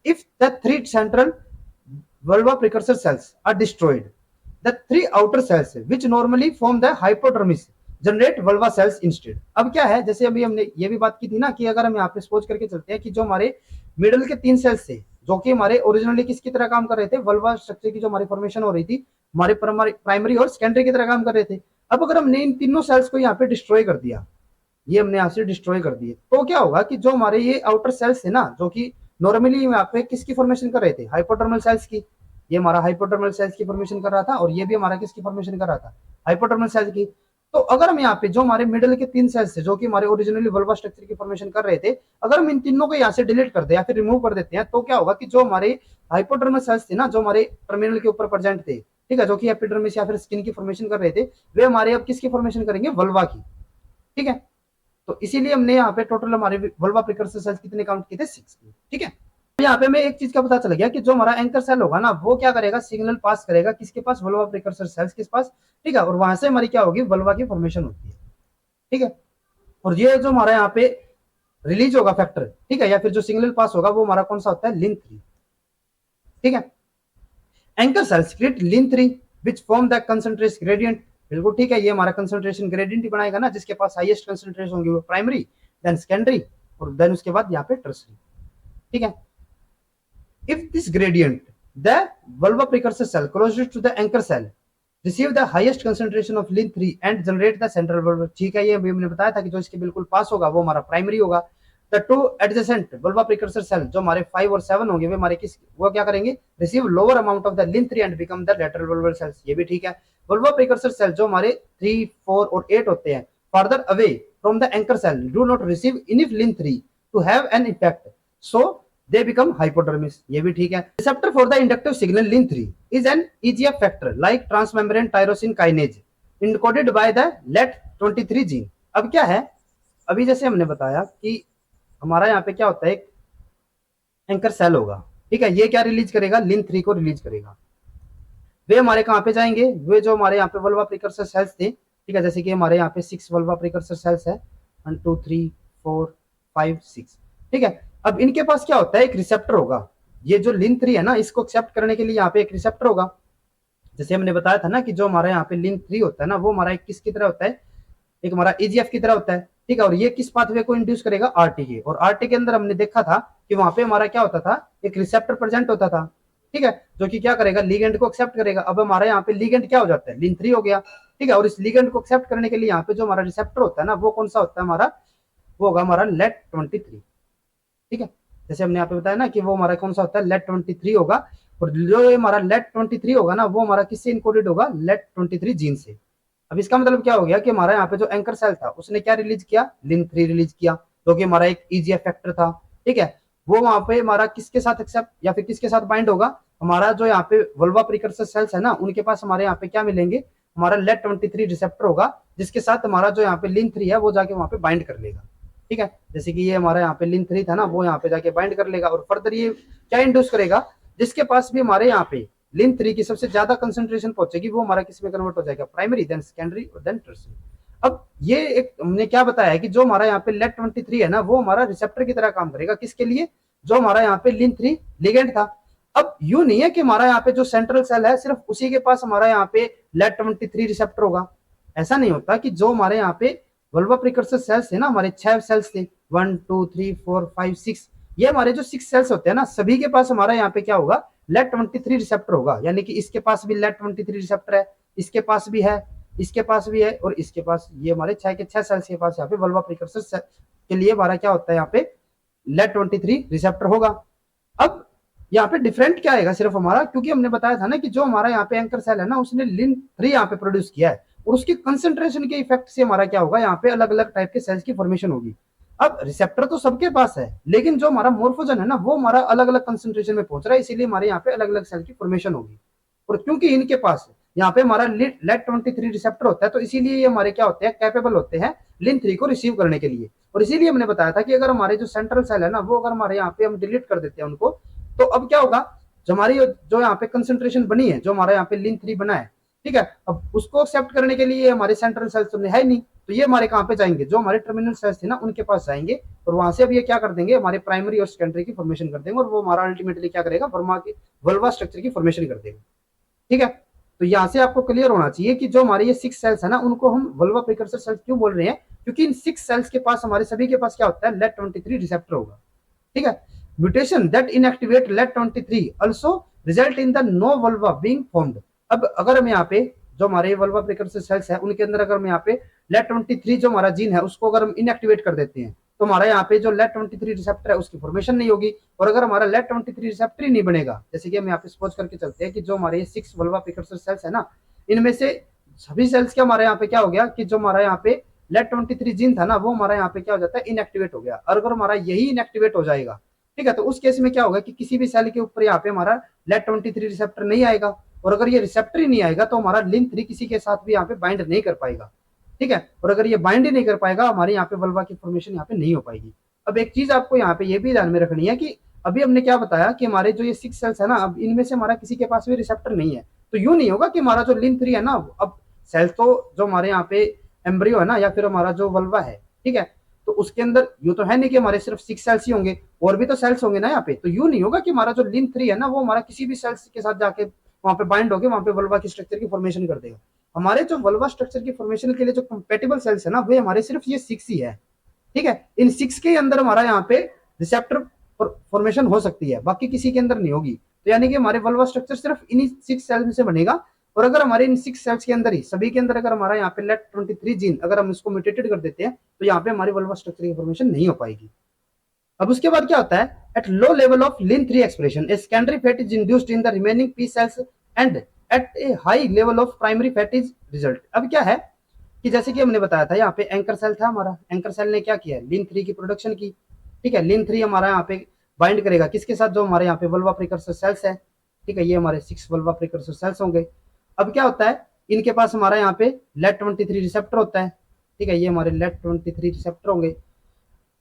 If the 3 central vulva precursor cells are destroyed, the 3 outer cells which normally form the hypodermis generate vulva cells instead. अब क्या है, जैसे अभी हमने ये भी बात की थी ना कि अगर हम यहाँ पे सपोज करके चलते हैं कि जो हमारे मिडल के 3 सेल्स थे जो कि हमारे ओरिजिनली किसकी तरह काम कर रहे थे, वल्वा स्ट्रक्चर की जो हमारी फॉर्मेशन हो रही थी हमारे प्राइमरी और सेकेंडरी की तरह काम कर रहे थे। अब अगर हमने इन तीनों सेल्स को यहाँ पे डिस्ट्रॉय कर दिया, ये हमने यहाँ से डिस्ट्रॉय कर दिए, तो क्या होगा कि जो हमारे ये आउटर सेल्स है ना जो कि नॉर्मली यहाँ पे किसकी फॉर्मेशन कर रहे थे, हाइपोडर्मल सेल्स की। ये हमारा हाइपोडर्मल सेल्स की फॉर्मेशन कर रहा था और ये भी हमारा किसकी फॉर्मेशन कर रहा था, हाइपोडर्मल सेल्स की। तो अगर हम यहाँ पे जो हमारे मिडिल के 3 सेल्स थे जो कि हमारे ओरिजिनली वल्वा स्ट्रक्चर की फॉर्मेशन कर रहे थे, अगर हम इन तीनों को यहाँ से डिलीट कर दे या फिर रिमूव कर देते हैं तो क्या होगा कि जो हमारे हाइपोडर्मल सेल्स थे ना जो हमारे टर्मिनल के ऊपर प्रेजेंट थे, ठीक है, जो कि एपिडर्मिस या फिर स्किन की फॉर्मेशन कर रहे थे, वे हमारे अब किसकी फॉर्मेशन करेंगे, वल्वा की। ठीक है। तो इसीलिए हमने यहाँ पे टोटल हमारे वल्वा प्रिकर्सर सेल्स कितने काउंट किए थे, 6। ठीक है। यहाँ पे हमें एक चीज का पता चल गया कि जो हमारा एंकर सेल होगा ना वो क्या करेगा, सिग्नल पास करेगा किसके पास, वल्वा प्रिकर्सर सेल्स के पास। ठीक है। और वहां से हमारी क्या होगी, वल्वा की फॉर्मेशन होती है। ठीक है। और ये जो हमारा यहाँ पे रिलीज होगा फैक्टर, ठीक है, या फिर जो सिग्नल पास होगा वो हमारा कौन सा होता है, लिन 3। ठीक है। Anchor cells create lin 3 which form the concentration gradient. बिल्कुल ठीक है, ये हमारा कंसंट्रेशन ग्रेडियंट ही बनाएगा ना, जिसके पास हाईएस्ट कंसंट्रेशन होगी वो प्राइमरी, देन सेकेंडरी और देन उसके बाद यहाँ पे टर्सरी। ठीक है। If this gradient, the vulva precursor cell closest to the anchor cell receive the highest concentration of lin 3 and generate the central vulva। ठीक है, ये अभी हमने बताया था कि जो इसके बिल्कुल पास होगा वो हमारा प्राइमरी होगा। The two adjacent vulva precursor cell जो हमारे 5 और 7 होंगे वे हमारे किस, वो क्या करेंगे, receive lower amount of the lin 3 and become the lateral vulval cells। ये भी ठीक है। vulva precursor cell जो हमारे 3, 4 और 8 होते हैं further away from the anchor cell do not receive enough lin 3 to have an effect, so they become hypodermis। ये भी ठीक है। receptor for the inductive signal lin 3 is an EGF factor like transmembrane tyrosine kinase encoded by the LAT23 gene। अब क्या है, अभी जैसे हमने बताया कि हमारा यहाँ पे क्या होता है, एक एंकर सेल होगा, ठीक है। ये क्या रिलीज करेगा, लिन 3 को रिलीज करेगा। वे हमारे कहाँ पे जाएंगे, वे जो हमारे यहाँ पे वल्वा प्रिकर्सर सेल्स थे, ठीक है, जैसे कि हमारे यहाँ पे 6 वल्वा प्रिकर्सर सेल्स है, 1 2 3 4 5 6, ठीक है। अब इनके पास क्या होता है, एक रिसेप्टर होगा। ये जो लिन 3 है ना, इसको एक्सेप्ट करने के लिए यहाँ पे एक रिसेप्टर होगा। जैसे हमने बताया था ना कि जो हमारे यहाँ पे लिन 3 होता है ना, वो हमारा एक किसकी तरह होता है, एक हमारा ईजीएफ की तरह होता है, ठीक है। और ये किस पाथवे को इंड्यूस करेगा, आरटी के। और आरटी के अंदर हमने देखा था कि वहां पे हमारा क्या होता था, एक रिसेप्टर प्रेजेंट होता था, ठीक है, जो कि क्या करेगा, लिगेंड को एक्सेप्ट करेगा। अब हमारे यहाँ पे लिगेंड क्या हो जाता है, लिन 3 हो गया, ठीक है। और इस लिगेंड को एक्सेप्ट करने के लिए यहाँ पे जो हमारा रिसेप्टर होता है ना, वो कौन सा होता है हमारा, वो होगा हमारा लेट 23, ठीक है। जैसे हमने यहाँ पे बताया ना कि वो हमारा कौन सा होता है, लेट 23 होगा। और जो हमारा लेट 23 होगा ना, वो हमारा किससे इनकोडेड होगा, लेट 23 जीन से। अब इसका मतलब क्या हो गया कि हमारा यहाँ पे जो एंकर सेल था, उसने क्या रिलीज किया, लिन 3 रिलीज किया, जो कि हमारा एक ईजीएफ फैक्टर था, ठीक है। वो वहां पे हमारा किसके साथ एक्सेप्ट या फिर किसके साथ बाइंड होगा, हमारा जो यहाँ पे वल्वा प्रिकर्सर सेल्स है ना, उनके पास हमारे यहाँ पे क्या मिलेंगे, हमारा लेट 23 रिसेप्टर होगा, जिसके साथ हमारा जो यहाँ पे लिन 3 है वो जाके वहां पे बाइंड कर लेगा, ठीक है। जैसे कि ये हमारा यहाँ पे लिन 3 था ना, वो यहाँ पे जाके बाइंड कर लेगा। और फर्दर ये क्या इंड्यूस करेगा, जिसके पास भी हमारे यहाँ पे लिन 3 की सबसे ज्यादा कंसेंट्रेशन पहुंचेगी, वो हमारा किस में कन्वर्ट हो जाएगा, प्राइमरी, देन सेकेंडरी और देन टर्सरी। अब ये एक हमने क्या बताया है कि जो हमारा यहाँ पे लेट 23 है ना, वो हमारा रिसेप्टर की तरह काम करेगा, किसके लिए, जो हमारा यहाँ पे लिन 3 लिगेंड था। अब यू नहीं है कि हमारा यहाँ पे जो सेंट्रल सेल है सिर्फ उसी के पास हमारा यहाँ पे लेट 23 रिसेप्टर होगा। ऐसा नहीं होता कि जो हमारे यहाँ पे वल्वा प्रिकर्सर सेल्स थे ना, हमारे 6 सेल्स थे, 1 2 3 4 5 6, ये हमारे जो 6 सेल्स होते हैं ना, सभी के पास हमारा यहाँ पे क्या होगा, लेट 23 रिसेप्टर होगा। यानी कि इसके पास भी लेट 23 रिसेप्टर है, इसके पास भी है, इसके पास भी है, और इसके पास, ये हमारे 6 के 6 सेल्स के पास यहाँ पे वल्वा प्रिकर्सर के लिए हमारा क्या होता है, यहाँ पे लेट 23 रिसेप्टर होगा। अब यहाँ पे डिफरेंट क्या आएगा सिर्फ हमारा, क्योंकि हमने बताया था ना कि जो हमारा यहाँ पे एंकर सेल है ना, उसने लिन 3 यहाँ पे प्रोड्यूस किया है, और उसकी कंसेंट्रेशन के इफेक्ट से हमारा क्या होगा, यहाँ पे अलग अलग टाइप के सेल्स की फॉर्मेशन होगी। अब रिसेप्टर तो सबके पास है, लेकिन जो हमारा मोर्फोजन है ना, वो हमारा अलग अलग कंसेंट्रेशन में पहुंच रहा है, इसीलिए हमारे यहाँ पे अलग अलग सेल की फॉर्मेशन होगी। और क्योंकि इनके पास यहाँ पे हमारा लेट 23 रिसेप्टर होता है, तो इसीलिए ये हमारे क्या होते हैं, कैपेबल होते हैं लिन 3 को रिसीव करने के लिए। और इसीलिए हमने बताया था कि अगर हमारे जो सेंट्रल सेल है ना, वो अगर हमारे यहाँ पे हम डिलीट कर देते हैं उनको, तो अब क्या होगा, जो हमारी जो यहाँ पे कंसेंट्रेशन बनी है, जो हमारा यहाँ पे लिन 3 बना है, ठीक है, अब उसको एक्सेप्ट करने के लिए हमारे सेंट्रल सेल्स तो है नहीं, तो ये हमारे कहाँ पे जाएंगे, जो हमारे टर्मिनल सेल्स थे ना, उनके पास जाएंगे, और वहां से अब ये क्या कर देंगे, हमारे प्राइमरी और सेकेंडरी की फॉर्मेशन कर देंगे, और वो हमारा अल्टीमेटली क्या करेगा, वर्मा की वल्वा स्ट्रक्चर की फॉर्मेशन कर देगा, ठीक है। तो यहाँ से आपको क्लियर होना चाहिए कि जो हमारे ये 6 सेल्स है ना, उनको हम वल्वा प्रिकर्सर सेल्स क्यों बोल रहे हैं, क्योंकि इन 6 सेल्स के पास हमारे सभी के पास क्या होता है, लेट 23 रिसेप्टर होगा, ठीक है। Mutation that inactivate let 23 also result in the no vulva being formed। अब अगर हम यहाँ पे जो हमारे वल्वा प्रिकर्सर सेल्स है, उनके अंदर अगर हम यहाँ पे लेट 23 जो हमारा जीन है, उसको अगर हम इनएक्टिवेट कर देते हैं, तो हमारा यहाँ पे जो लेट 23 रिसेप्टर है, उसकी फॉर्मेशन नहीं होगी। और अगर हमारा लेट 23 रिसेप्टर ही नहीं बनेगा, जैसे कि हम यहाँ पे सपोज करके चलते हैं कि जो हमारे 6 वल्वा प्रिकर्सर सेल्स है ना, इनमें से सभी सेल्स के हमारे यहाँ पे क्या हो गया कि जो हमारा यहाँ पे लेट 23 जीन था ना, वो हमारा यहाँ पे क्या हो जाता है, इनएक्टिवेट हो गया। और अगर हमारा यही इनएक्टिवेट हो जाएगा, ठीक है, तो उस केस में क्या होगा कि किसी भी सेल के ऊपर यहाँ पे हमारा लेट 23 रिसेप्टर नहीं आएगा। और अगर ये रिसेप्टर ही नहीं आएगा, तो हमारा लिन 3 किसी के साथ भी यहाँ पे बाइंड नहीं कर पाएगा, ठीक है। और अगर ये बाइंड ही नहीं कर पाएगा, हमारे यहाँ पे वल्वा की फॉर्मेशन यहाँ पे नहीं हो पाएगी। अब एक चीज आपको यहाँ पे ये भी ध्यान में रखनी है कि अभी हमने क्या बताया कि हमारे जो ये 6 सेल्स है ना, अब इनमें से हमारा किसी के पास भी रिसेप्टर नहीं है, तो यूं नहीं होगा कि हमारा जो लिन 3 है ना, अब सेल्स तो जो हमारे यहाँ पे एम्ब्रियो है ना, या फिर हमारा जो वल्वा है, ठीक है, तो उसके अंदर यूं तो है नहीं कि हमारे सिर्फ 6 सेल्स ही होंगे, और भी तो सेल्स होंगे ना यहाँ पे। तो यूं नहीं होगा कि हमारा जो लिन 3 है ना, वो हमारा किसी भी सेल्स के साथ जाके वहां पे बाइंड होकर वहां पे वल्वा की स्ट्रक्चर की फॉर्मेशन कर देगा। हमारे जो वल्वा स्ट्रक्चर की फॉर्मेशन के लिए जो कंपेटेबल सेल्स है ना, वे हमारे सिर्फ ये 6 ही है, ठीक है। इन 6 के अंदर हमारा यहाँ पे रिसेप्टर फॉर्मेशन हो सकती है, बाकी किसी के अंदर नहीं होगी। तो यानी कि हमारे वल्वा स्ट्रक्चर सिर्फ इन्हीं 6 सेल्स में से बनेगा। और अगर हमारे इन 6 सेल्स के अंदर ही सभी के अंदर अगर हमारा यहाँ पे लेट 23 जीन अगर हम इसको म्यूटेटेड कर देते हैं, तो यहाँ पे हमारी वल्वा स्ट्रक्चर की फॉर्मेशन नहीं हो पाएगी। अब उसके बाद क्या होता है, at low level of lin 3 expression a secondary fate is induced in the remaining P cells and at a high level of primary fate is result. अब क्या है कि जैसे कि हमने बताया था, यहाँ पे एंकर सेल था हमारा, एंकर सेल ने क्या किया, लिन 3 की प्रोडक्शन की, ठीक है। लिन 3 हमारा यहाँ पे बाइंड करेगा किसके साथ, जो हमारे यहाँ पे वल्वा प्रिकर्सर सेल्स है, ठीक है, ये हमारे 6 वल्वा प्रिकर्सर सेल्स होंगे। अब क्या होता है, इनके पास हमारा यहाँ पे लेट 23 रिसेप्टर होता है, ठीक है, ये हमारे लेट 23 रिसेप्टर होंगे।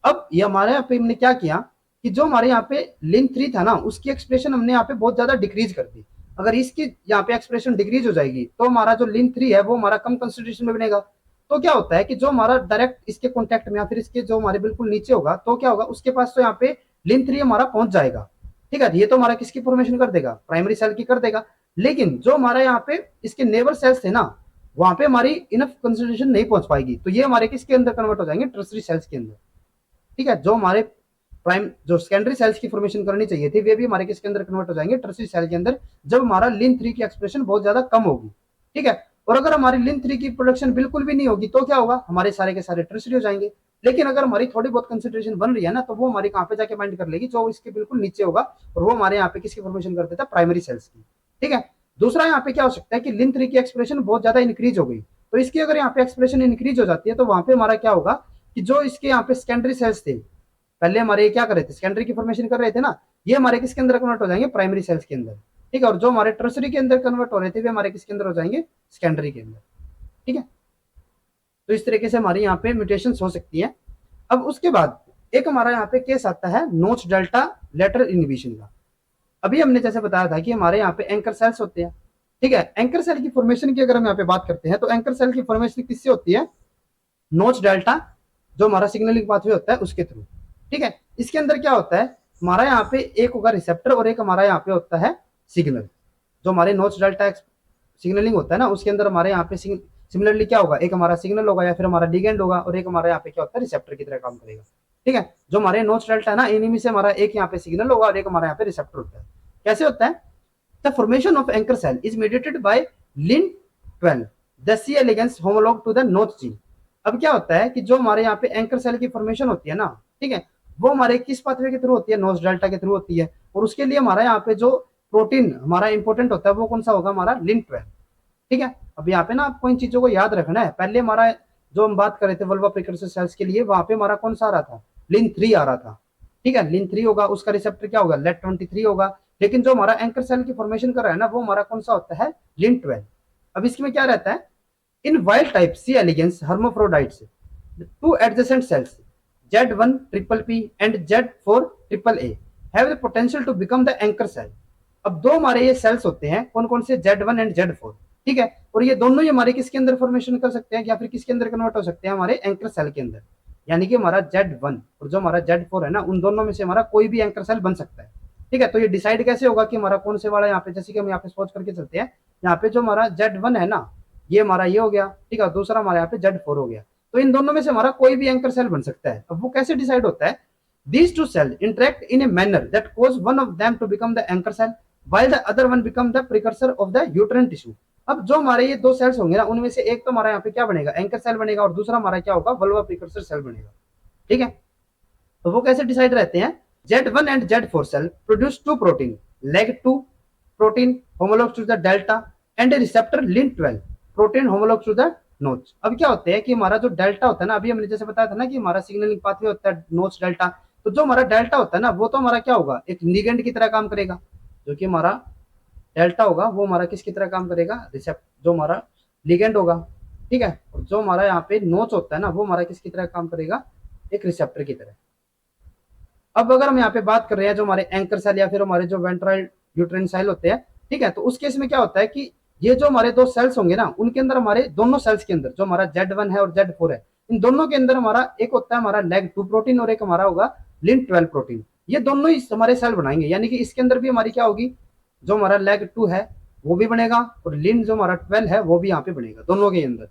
अब ये हमारे यहाँ पे हमने क्या किया कि जो हमारे यहाँ पे लिन 3 था ना, उसकी एक्सप्रेशन हमने यहाँ पे बहुत ज्यादा डिक्रीज कर दी। अगर इसकी यहाँ पे एक्सप्रेशन डिक्रीज हो जाएगी तो हमारा जो लिन 3 है वो हमारा कम कंसिडरेशन में बनेगा। तो क्या होता है कि जो हमारा डायरेक्ट इसके कॉन्टेक्ट में या फिर इसके जो हमारे बिल्कुल नीचे होगा, तो क्या होगा, उसके पास तो यहाँ पे लिन 3 हमारा पहुंच जाएगा। ठीक है, ये तो हमारा किसकी फॉर्मेशन कर देगा, प्राइमरी सेल की कर देगा। लेकिन जो हमारा यहाँ पे इसके नेबर सेल्स थे ना, वहां पे हमारी इनफ कंसिडरेशन नहीं पहुंच पाएगी, तो ये हमारे किसके अंदर कन्वर्ट हो जाएंगे, टर्सरी सेल्स के अंदर। ठीक है, जो हमारे प्राइम जो सेकेंडरी सेल्स की फॉर्मेशन करनी चाहिए थी, वे भी हमारे किसके अंदर कन्वर्ट हो जाएंगे, टर्सरी सेल के अंदर, जब हमारा लिन 3 की एक्सप्रेशन बहुत ज्यादा कम होगी। ठीक है, और अगर हमारी लिन 3 की प्रोडक्शन बिल्कुल भी नहीं होगी तो क्या होगा, हमारे सारे के सारे टर्सरी हो जाएंगे। लेकिन अगर हमारी थोड़ी बहुत कंसेंट्रेशन बन रही है ना, तो वो हमारी कहां पे जाके बाइंड कर लेगी, जो इसके बिल्कुल नीचे होगा, और वो हमारे यहाँ पे किसकी फॉर्मेशन कर देता है, प्राइमरी सेल्स की। ठीक है, दूसरा यहाँ पे क्या हो सकता है कि लिन 3 की एक्सप्रेशन बहुत ज्यादा इंक्रीज हो गई, तो इसकी अगर यहाँ पे एक्सप्रेशन इंक्रीज हो जाती है, तो वहां पे हमारा क्या होगा कि जो इसके यहाँ पे सेकेंडरी सेल्स थे, पहले हमारे ये क्या कर रहे थे, सेकेंडरी की फॉर्मेशन कर रहे थे ना, ये हमारे किसके अंदर कन्वर्ट हो जाएंगे, प्राइमरी सेल्स के अंदर। ठीक है, और जो हमारे टर्सरी के अंदर कन्वर्ट हो रहे थे, वे हमारे किसके अंदर हो जाएंगे, सेकेंडरी के अंदर। ठीक है, तो इस तरीके से हमारी यहाँ पे म्यूटेशन हो सकती है। अब उसके बाद एक हमारा यहाँ पे केस आता है नोच डेल्टा लेटर इनहिबिशन का। अभी हमने जैसे बताया था कि हमारे यहाँ पे एंकर सेल्स होते हैं। ठीक है, एंकर सेल की फॉर्मेशन की अगर हम यहाँ पे बात करते हैं, तो एंकर सेल की फॉर्मेशन किससे होती है, नोच डेल्टा, जो हमारा सिग्नलिंग पाथवे होता है उसके थ्रू। ठीक है, इसके अंदर क्या होता है, हमारा यहाँ पे एक होगा रिसेप्टर और एक हमारा यहाँ पे होता है सिग्नल। जो हमारे नोच डेल्टा सिग्नलिंग होता है ना, उसके अंदर हमारे यहाँ पे सिमिलरली क्या होगा, एक हमारा सिग्नल होगा या फिर हमारा लिगेंड होगा, और एक हमारा यहाँ पे क्या होता है, रिसेप्टर की तरह काम करेगा। ठीक है, जो हमारे नोच डेल्टा है ना, इनमें से हमारा एक यहाँ पे सिग्नल होगा और एक हमारा यहाँ पे रिसेप्टर होता है। कैसे होता है, the formation of anchor cell is mediated by lin 12 the C elegans homolog to the Notch gene. अब क्या होता है कि जो हमारे यहाँ पे एंकर सेल की फॉर्मेशन होती है ना, ठीक है, वो हमारे किस पाथवे के थ्रू होती है, नोच डेल्टा के थ्रू होती है। और उसके लिए हमारा यहाँ पे जो प्रोटीन हमारा इंपॉर्टेंट होता है वो कौन सा होगा, हमारा लिन 12। ठीक है, अब यहाँ पे ना आपको इन चीजों को याद रखना है। पहले हमारा जो हम बात कर रहे थे वल्वा प्रिकर्सर सेल्स के लिए, वहां पे हमारा कौन सा आ रहा था, लिन 3 आ रहा था। ठीक है, लिन 3 होगा, उसका रिसेप्टर क्या होगा, लेट 23 होगा। लेकिन जो हमारा एंकर सेल की फॉर्मेशन कर रहा है ना, वो हमारा कौन सा होता है, लिन 12। अब इसमें क्या रहता है, in wild type C elegans hermaphrodites two adjacent cells Z1 triple P and Z4 triple A have the potential to become the anchor cell। अब दो हमारे ये सेल्स होते हैं, कौन कौन से, Z1 एंड Z4। ठीक है, और ये दोनों ही हमारे किसके अंदर फॉर्मेशन कर सकते हैं, या फिर किसके अंदर कन्वर्ट हो सकते हैं, हमारे एंकर सेल के अंदर। यानी कि हमारा Z1 और जो हमारा Z4 है ना, उन दोनों में से हमारा कोई भी एंकर सेल बन सकता है। ठीक है, तो ये डिसाइड कैसे होगा कि हमारा कौन से वाला, यहाँ पे जैसे कि हम यहाँ पे सोच करके चलते हैं, यहाँ पे जो हमारा Z1 है ना, ये हमारा ये हो गया। ठीक है, दूसरा हमारे यहाँ पे Z4 हो गया। तो इन दोनों में से हमारा कोई भी एंकर सेल बन सकता है। अब वो कैसे डिसाइड होता है, these two cells interact in a manner that cause one of them to become the anchor cell while the other one become the precursor of the uterine tissue। अब जो हमारे ये दो सेल्स होंगे ना, उनमें से एक तो हमारा यहाँ पे क्या बनेगा, एंकर सेल बनेगा, और दूसरा हमारा क्या होगा, वल्वा प्रिकर्सर सेल बनेगा। ठीक है, तो वो कैसे डिसाइड रहते हैं, Z1 and Z4 cell produce two protein, leg2 protein homologs to the delta and a receptor lin 12 protein homologs to the नोच। अब क्या होते हैं कि हमारा जो डेल्टा होता है ना, अभी हमने जैसे बताया था ना कि हमारा सिग्नलिंग पाथवे होता है नोच डेल्टा, तो जो हमारा डेल्टा होता है ना, वो तो हमारा क्या होगा, एक लिगेंड की तरह काम करेगा। जो कि हमारा डेल्टा होगा वो हमारा किसकी तरह काम करेगा, रिसेप्ट, जो हमारा लिगेंड होगा। ठीक है, और जो हमारा यहाँ पे नोच होता है ना, वो हमारा किसकी तरह काम करेगा, एक रिसेप्टर की तरह। अब अगर हम यहाँ पे बात कर रहे हैं जो हमारे एंकर सेल या फिर हमारे जो वेंट्रल यूट्राइन सेल होते हैं, ठीक है, तो उस केस में क्या होता है कि ये जो हमारे दो सेल्स होंगे ना, उनके अंदर हमारे दोनों सेल्स के अंदर जो हमारा Z1 है और Z4 है, इन दोनों के अंदर हमारा एक होता है हमारा leg2 प्रोटीन और एक हमारा होगा lin 12 प्रोटीन। ये दोनों ही हमारे सेल बनाएंगे, यानी कि इसके अंदर भी हमारी क्या होगी, जो हमारा leg2 है वो भी बनेगा, और लिन जो हमारा 12 है वो भी यहाँ पे बनेगा, दोनों के अंदर।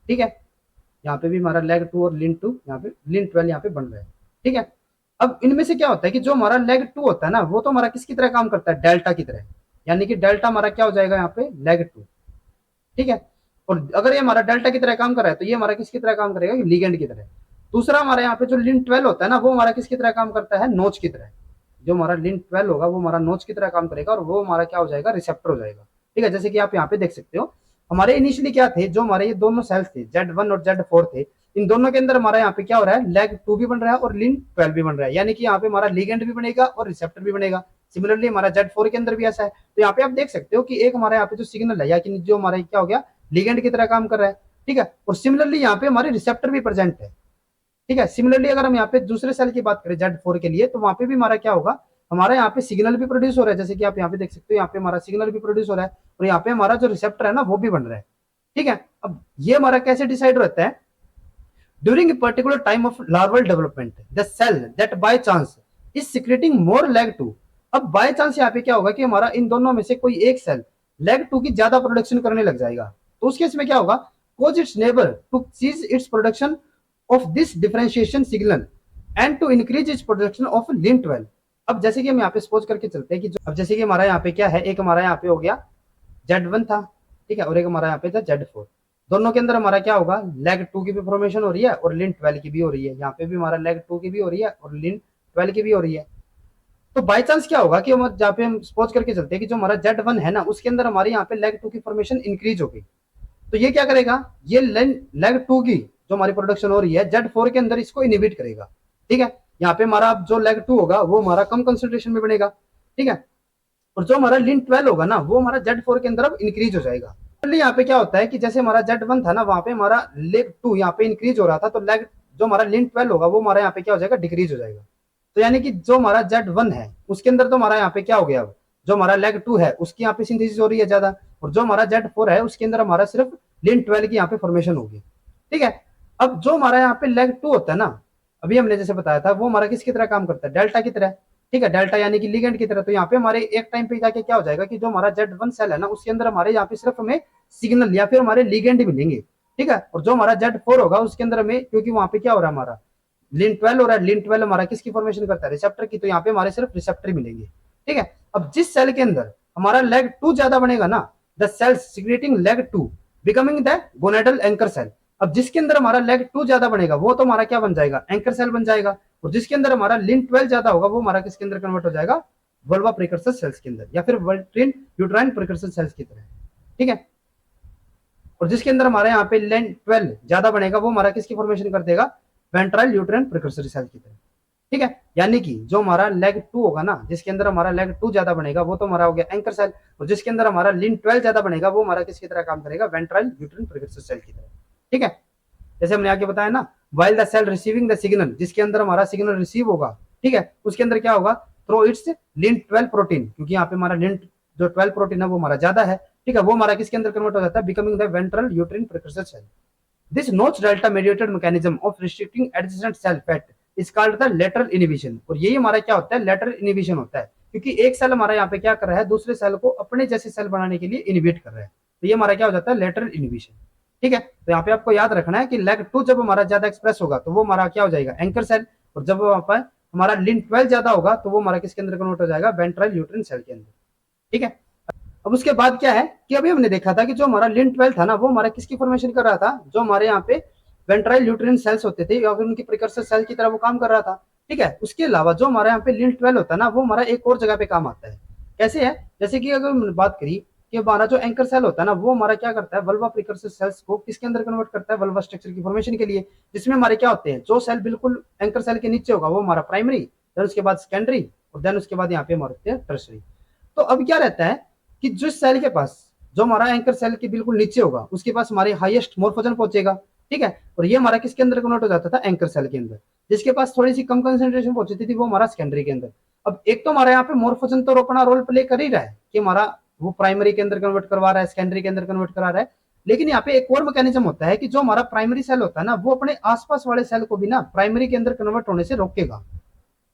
ठीक है, यहाँ पे भी हमारा leg2 और lin 2 यहाँ पे lin 12 यहाँ पे बन रहा है। ठीक है, अब इनमें से क्या होता है कि जो हमारा leg2 होता है ना, वो तो हमारा किसकी तरह काम करता है, डेल्टा की तरह। यानी कि डेल्टा हमारा क्या हो जाएगा यहाँ पे, leg2। ठीक है, और अगर ये हमारा डेल्टा की तरह काम कर रहा है, तो ये हमारा किसकी तरह काम करेगा, लिगेंड की तरह। दूसरा हमारा यहाँ पे जो lin 12 होता है ना, वो हमारा किसकी तरह काम करता है, नोच की तरह। जो हमारा lin 12 होगा वो हमारा नोच की तरह काम करेगा, और वो हमारा क्या हो जाएगा, रिसेप्टर हो जाएगा। ठीक है, जैसे कि आप यहाँ पे देख सकते हो, हमारे इनिशियली क्या थे, जो हमारे ये दोनों सेल्स थे Z1 और Z4 थे, इन दोनों के अंदर हमारा यहाँ पे क्या हो रहा है, leg2 भी बन रहा है और lin 12 भी बन रहा है। यानी कि यहाँ पे हमारा लिगेंड भी बनेगा और रिसेप्टर भी बनेगा। सिमिलरली हमारा Z4 के अंदर भी ऐसा है। तो यहाँ पे आप देख सकते हो कि एक हमारे यहाँ पे जो सिग्नल है, या कि जो हमारा क्या हो गया, लिगेंड की तरह काम कर रहा है। ठीक है, और सिमिलरली यहाँ पे हमारे रिसेप्टर भी प्रेजेंट है। ठीक है। सिमिलरली अगर हम यहाँ पे दूसरे सेल की बात करें Z4 के लिए, तो वहां पे भी हमारा क्या होगा, हमारा यहाँ पे सिग्नल भी प्रोड्यूस हो रहा है, जैसे कि आप यहाँ पे देख सकते हो, यहाँ पे हमारा सिग्नल भी प्रोड्यूस हो रहा है और यहाँ पे हमारा जो रिसेप्टर है ना वो भी बन रहा है। ठीक है। अब ये हमारा कैसे डिसाइड रहता है, during a particular time of larval development the cell that by chance is secreting more lag two. अब बाय चांस यहाँ पे क्या होगा कि हमारा इन दोनों में से कोई एक सेल लैग टू की ज्यादा प्रोडक्शन करने लग जाएगा, तो उस केस में क्या होगा, cause its neighbour to cease its production of this differentiation signal and to increase its production of lin 12। अब जैसे कि हम यहाँ पे सपोज करके चलते हैं कि अब जैसे कि हमारा यहाँ पे क्या है, एक हमारा यहाँ पे हो गया Z1 था, ठीक है, और एक हमारा यहाँ पे था Z4। दोनों के अंदर हमारा क्या होगा, लैग 2 की भी फॉर्मेशन हो रही है और लिन 12 की भी हो रही है। यहाँ पे भी हमारा लैग 2 की भी हो रही है और लिन 12 की भी हो रही है। तो बाई चांस क्या होगा कि हम जहाँ पे हम सपोज करके चलते हैं कि जो हमारा Z1 है ना, उसके अंदर हमारी यहाँ पे लैग 2 की फॉर्मेशन इंक्रीज हो गई, तो ये क्या करेगा, ये लैग 2 की जो हमारी प्रोडक्शन हो रही है Z4 के अंदर, इसको इनिबिट करेगा। ठीक है। यहाँ पे हमारा जो लैग 2 होगा वो हमारा कम कंसेंट्रेशन में बनेगा। ठीक है। और जो हमारा लिन 12 होगा ना, वो हमारा Z4 के अंदर अब इंक्रीज हो जाएगा। यहाँ पे क्या होता है कि जैसे हमारा Z1 था ना, वहां पे हमारा लेग 2 यहाँ पे इंक्रीज हो रहा था, तो लैग जो हमारा लिन 12 होगा वो हमारा यहाँ पे क्या हो जाएगा, डिक्रीज हो जाएगा। तो यानी कि जो हमारा Z1 है उसके अंदर तो हमारा यहाँ पे क्या हो गया, अब जो हमारा लैग 2 है उसकी यहाँ पे सिंथेसिस हो रही है ज्यादा, और जो हमारा Z4 है उसके अंदर हमारा सिर्फ लिन 12 की यहाँ पे फॉर्मेशन होगी। ठीक है। अब जो हमारा यहाँ पे लैग 2 होता है ना, अभी हमने जैसे बताया था, वो हमारा किसकी तरह काम करता है, डेल्टा की तरह। ठीक है, डेल्टा यानी कि लिगेंड की तरह। तो यहाँ पे हमारे एक टाइम पे जाके क्या हो जाएगा कि जो हमारा Z1 सेल है ना, उसके अंदर हमारे यहाँ पे सिर्फ हमें सिग्नल या फिर हमारे लिगेंड मिलेंगे। ठीक है। और जो हमारा Z4 होगा उसके अंदर हमें, क्योंकि वहां पे क्या हो रहा है, हमारा लिन 12 हो रहा है, लिन 12 हमारा किसकी फॉर्मेशन करता है, रिसेप्टर की, तो यहाँ पे हमारे सिर्फ रिसेप्टर मिलेंगे। ठीक है। अब जिस सेल के अंदर हमारा लैग 2 ज्यादा बनेगा ना, the cells secreting lag 2 becoming the gonadal anchor cell. अब जिसके अंदर हमारा लैग 2 ज्यादा बनेगा वो तो हमारा क्या बन जाएगा, एंकर सेल बन जाएगा। और जिसके अंदर हमारा लिन 12 ज्यादा होगा वो हमारा किसके अंदर कन्वर्ट हो जाएगा, वल्वा प्रिकर्सर सेल्स के अंदर, या फिर वल्ट्रिन यूट्राइन प्रिकर्सर सेल्स की तरह। ठीक है। और जिसके अंदर हमारे यहाँ पे लिन 12 ज्यादा बनेगा वो हमारा किसकी फॉर्मेशन कर देगा, वेंट्राइल यूट्राइन प्रिकर्सर सेल की तरह। ठीक है। यानी कि जो हमारा लैग 2 होगा ना, जिसके अंदर हमारा लैग 2 ज्यादा बनेगा वो तो हमारा हो गया एंकर सेल, और जिसके अंदर हमारा लिन 12 ज्यादा बनेगा वो हमारा किसकी तरह काम करेगा, वेंट्राइल यूट्राइन प्रिकर्सर सेल की तरह। ठीक है। जैसे हमने आगे बताया ना, while the cell receiving the signal, जिसके अंदर हमारा सिग्नल रिसीव होगा, ठीक है, उसके अंदर क्या होगा, थ्रू इट्स लिन 12 प्रोटीन, क्योंकि यहाँ पे हमारा लिन जो 12 प्रोटीन है वो हमारा ज्यादा है। ठीक है। वो हमारा किसके अंदर कन्वर्ट हो जाता है, becoming the ventral uterine precursor cell. This notch delta mediated mechanism of restricting adjacent cell fate is called the lateral inhibition. और यही हमारा क्या होता है, लेटरल इनिबिशन होता है, क्योंकि एक सेल हमारा यहाँ पे क्या कर रहा है, दूसरे सेल को अपने जैसे सेल बनाने के लिए इनिबिट कर रहा है, तो ये हमारा क्या हो जाता है, लेटरल इनिबिशन। ठीक है। तो यहाँ पे आपको याद रखना है कि लैग 2 जब हमारा ज्यादा एक्सप्रेस होगा तो वो हमारा क्या हो जाएगा, एंकर सेल, और जब वहां पर हमारा लिन 12 ज्यादा होगा तो वो हमारा किसके अंदर कन्वर्ट हो जाएगा, वेंट्राइल यूट्राइन सेल के अंदर। ठीक है। अब उसके बाद क्या है कि अभी हमने देखा था कि जो हमारा लिन 12 था ना, वो हमारा किसकी फॉर्मेशन कर रहा था, जो हमारे यहाँ पे वेंट्राइल ल्यूट्रिन सेल्स होते थे या फिर उनकी प्रिकर्सर सेल की तरह वो काम कर रहा था। ठीक है। उसके अलावा जो हमारे यहाँ पे लिन 12 होता है ना, वो हमारा एक और जगह पे काम आता है। कैसे है, जैसे कि अगर हमने बात करी कि हमारा जो एंकर सेल होता है ना, वो हमारा क्या करता है, वल्वा प्रिकर्सर सेल्स को किसके अंदर कन्वर्ट करता है, वल्वा स्ट्रक्चर की फॉर्मेशन के लिए, जिसमें हमारे क्या होते हैं, जो सेल बिल्कुल एंकर सेल के नीचे होगा वो हमारा प्राइमरी, देन उसके बाद सेकेंडरी, और देन उसके बाद यहाँ पे हमारे होते हैं टर्सरी। तो अब क्या रहता है कि जिस सेल के पास, जो हमारा एंकर सेल के बिल्कुल नीचे होगा, उसके पास हमारे हाईएस्ट मोर्फोजन पहुंचेगा। ठीक है। और ये हमारा किसके अंदर कन्वर्ट हो जाता था, एंकर सेल के अंदर। जिसके पास थोड़ी सी कम कंसेंट्रेशन पहुंचती थी वो हमारा सेकेंडरी के अंदर। अब एक तो हमारे यहाँ पे मोर्फोजन तो अपना रोल प्ले कर ही रहा है कि हमारा वो प्राइमरी के अंदर कन्वर्ट करवा रहा है, सेकेंडरी के अंदर कन्वर्ट करा रहा है, लेकिन यहाँ पे एक और मैकेनिज्म होता है कि जो हमारा प्राइमरी सेल होता है ना, वो अपने आसपास वाले सेल को भी ना प्राइमरी के अंदर कन्वर्ट होने से रोकेगा।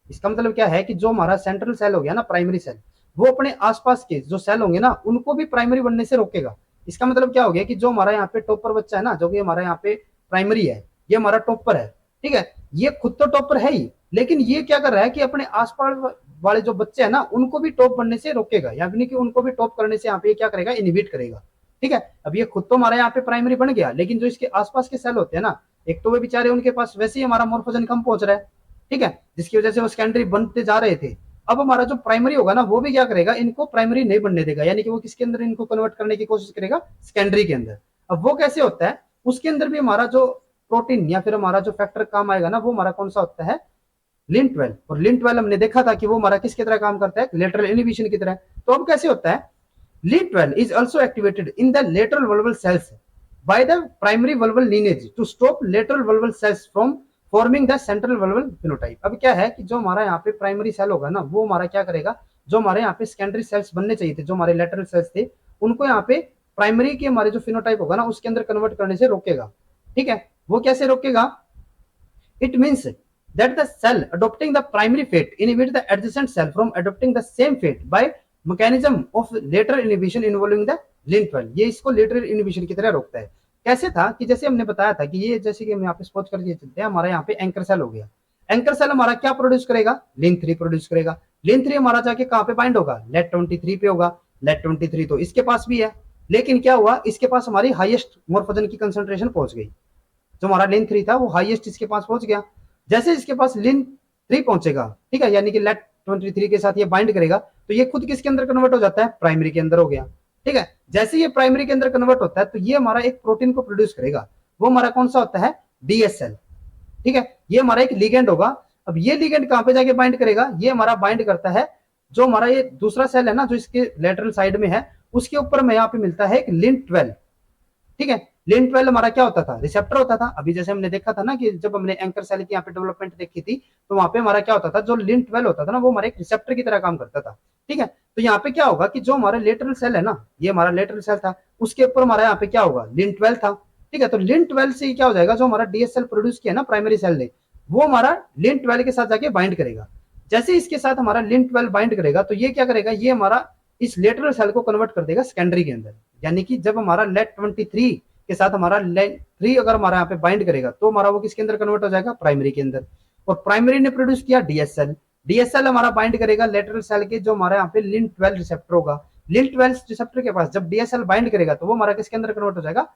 इसका मतलब क्या है कि जो हमारा सेंट्रल सेल हो गया ना, प्राइमरी सेल, वो अपने आसपास के जो सेल होंगे ना, उनको भी प्राइमरी बनने से रोकेगा। इसका मतलब क्या हो गया कि जो हमारा यहाँ पे टॉपर बच्चा है ना, जो कि हमारा यहाँ पे प्राइमरी है, ये हमारा टॉपर है। ठीक है। ये खुद तो टॉपर है ही, लेकिन ये क्या कर रहा है कि अपने आसपास वाले जो बच्चे हैं ना, उनको भी टॉप बनने से रोकेगा, यानी कि उनको भी टॉप करने से यहाँ पे क्या करेगा, इनिबिट करेगा। ठीक है। अब ये खुद तो हमारा यहाँ पे प्राइमरी बन गया, लेकिन जो इसके आसपास के सेल होते हैं ना, एक तो वे बेचारे, उनके पास वैसे ही हमारा मोर्फोजन कम पहुंच रहा है। ठीक है। जिसकी वजह से वो सेकेंडरी बनते जा रहे थे। अब हमारा जो प्राइमरी होगा ना, वो भी क्या करेगा, इनको प्राइमरी नहीं बनने देगा, यानी कि वो किसके अंदर इनको कन्वर्ट करने की कोशिश करेगा, सेकेंडरी के अंदर। अब वो कैसे होता है, उसके अंदर भी हमारा जो प्रोटीन या फिर हमारा जो फैक्टर काम आएगा ना, वो हमारा कौन सा होता है, लिन 12। और लिन 12 हमने देखा था कि वो हमारा किसकी तरह काम करता है, लेटरल इनिबिशन की तरह। तो अब कैसे होता है, lin 12 is also activated in the lateral vulval cells by the primary vulval lineage to stop lateral vulval cells from forming the central vulval phenotype. अब क्या है कि जो हमारा यहाँ पे प्राइमरी सेल होगा ना, वो हमारा क्या करेगा, जो हमारे यहाँ पे सेकेंडरी सेल्स बनने चाहिए थे, जो हमारे लेटरल सेल्स थे, उनको यहाँ पे प्राइमरी के हमारे जो फिनोटाइप होगा ना उसके अंदर कन्वर्ट करने से रोकेगा। ठीक है, वो कैसे रोकेगा? It means that the cell adopting the primary fate inhibits the adjacent cell from adopting the same fate by mechanism of lateral inhibition involving the lin12। ये इसको lateral inhibition की तरह रोकता है। कैसे था कि जैसे हमने बताया था कि ये, जैसे कि हम यहाँ पे सपोज करके चलते हैं, हमारा यहाँ पे एंकर सेल हो गया। एंकर सेल हमारा क्या प्रोड्यूस करेगा? लिन3 प्रोड्यूस करेगा। लिन3 हमारा जाके कहाँ पे बाइंड होगा? लेट23 पे होगा। लेट23 तो इसके पास भी है, लेकिन क्या हुआ, इसके पास हमारी हाईएस्ट मोर्फोजन की कंसंट्रेशन पहुंच गई। जो हमारा लिन3 था वो हाईएस्ट इसके पास पहुंच गया। जैसे इसके पास लिन3 पहुंचेगा, ठीक है, यानी कि लेट23 के साथ ये बाइंड करेगा, तो ये खुद किसके अंदर कन्वर्ट हो जाता है? प्राइमरी के अंदर हो गया। ठीक है, जैसे ये प्राइमरी के अंदर कन्वर्ट होता है तो ये हमारा एक प्रोटीन को प्रोड्यूस करेगा। वो हमारा कौन सा होता है? डीएसएल। ठीक है, ये हमारा एक लिगेंड होगा। अब ये लिगेंड कहां पे जाके बाइंड करेगा? ये हमारा बाइंड करता है जो हमारा ये दूसरा सेल है ना, जो इसके लेटरल साइड में है, उसके ऊपर में यहाँ पे मिलता है एक लिन12। ठीक है, लिन12 हमारा क्या होता था? रिसेप्टर होता था। अभी जैसे हमने देखा था ना कि जब हमने एंकर सेल की यहाँ पे डेवलपमेंट देखी थी, तो वहां पे हमारा क्या होता था, जो लिन12 होता था ना, वो हमारे एक रिसेप्टर की तरह काम करता था। ठीक है, तो यहाँ पे क्या होगा कि जो हमारा लेटरल सेल है ना, ये हमारा लेटरल सेल था, उसके ऊपर हमारा यहाँ पे क्या होगा? लिन12 था। ठीक है, तो लिन12 से क्या हो जाएगा, जो हमारा डीएसएल प्रोड्यूस किया ना प्राइमरी सेल ने, वो हमारा लिन12 के साथ जाके बाइंड करेगा। जैसे इसके साथ हमारा लिन12 बाइंड करेगा, तो ये क्या करेगा, ये हमारा इस लेटरल सेल को कन्वर्ट कर देगा सेकेंडरी के अंदर। यानी कि जब हमारा लेट23 के साथ हमारा लेट3 अगर हमारा यहाँ पे बाइंड करेगा, तो हमारा वो किसके अंदर कन्वर्ट हो जाएगा? प्राइमरी के अंदर। और प्राइमरी ने प्रोड्यूस किया डीएसएल। डीएसएल हमारा बाइंड करेगा लेटरल सेल के जो हमारा यहाँ पे लिन12 रिसेप्टर होगा। लिन12 रिसेप्टर के पास जब डीएसएल बाइंड करेगा, तो वो हमारा किसके अंदर कन्वर्ट हो जाएगा?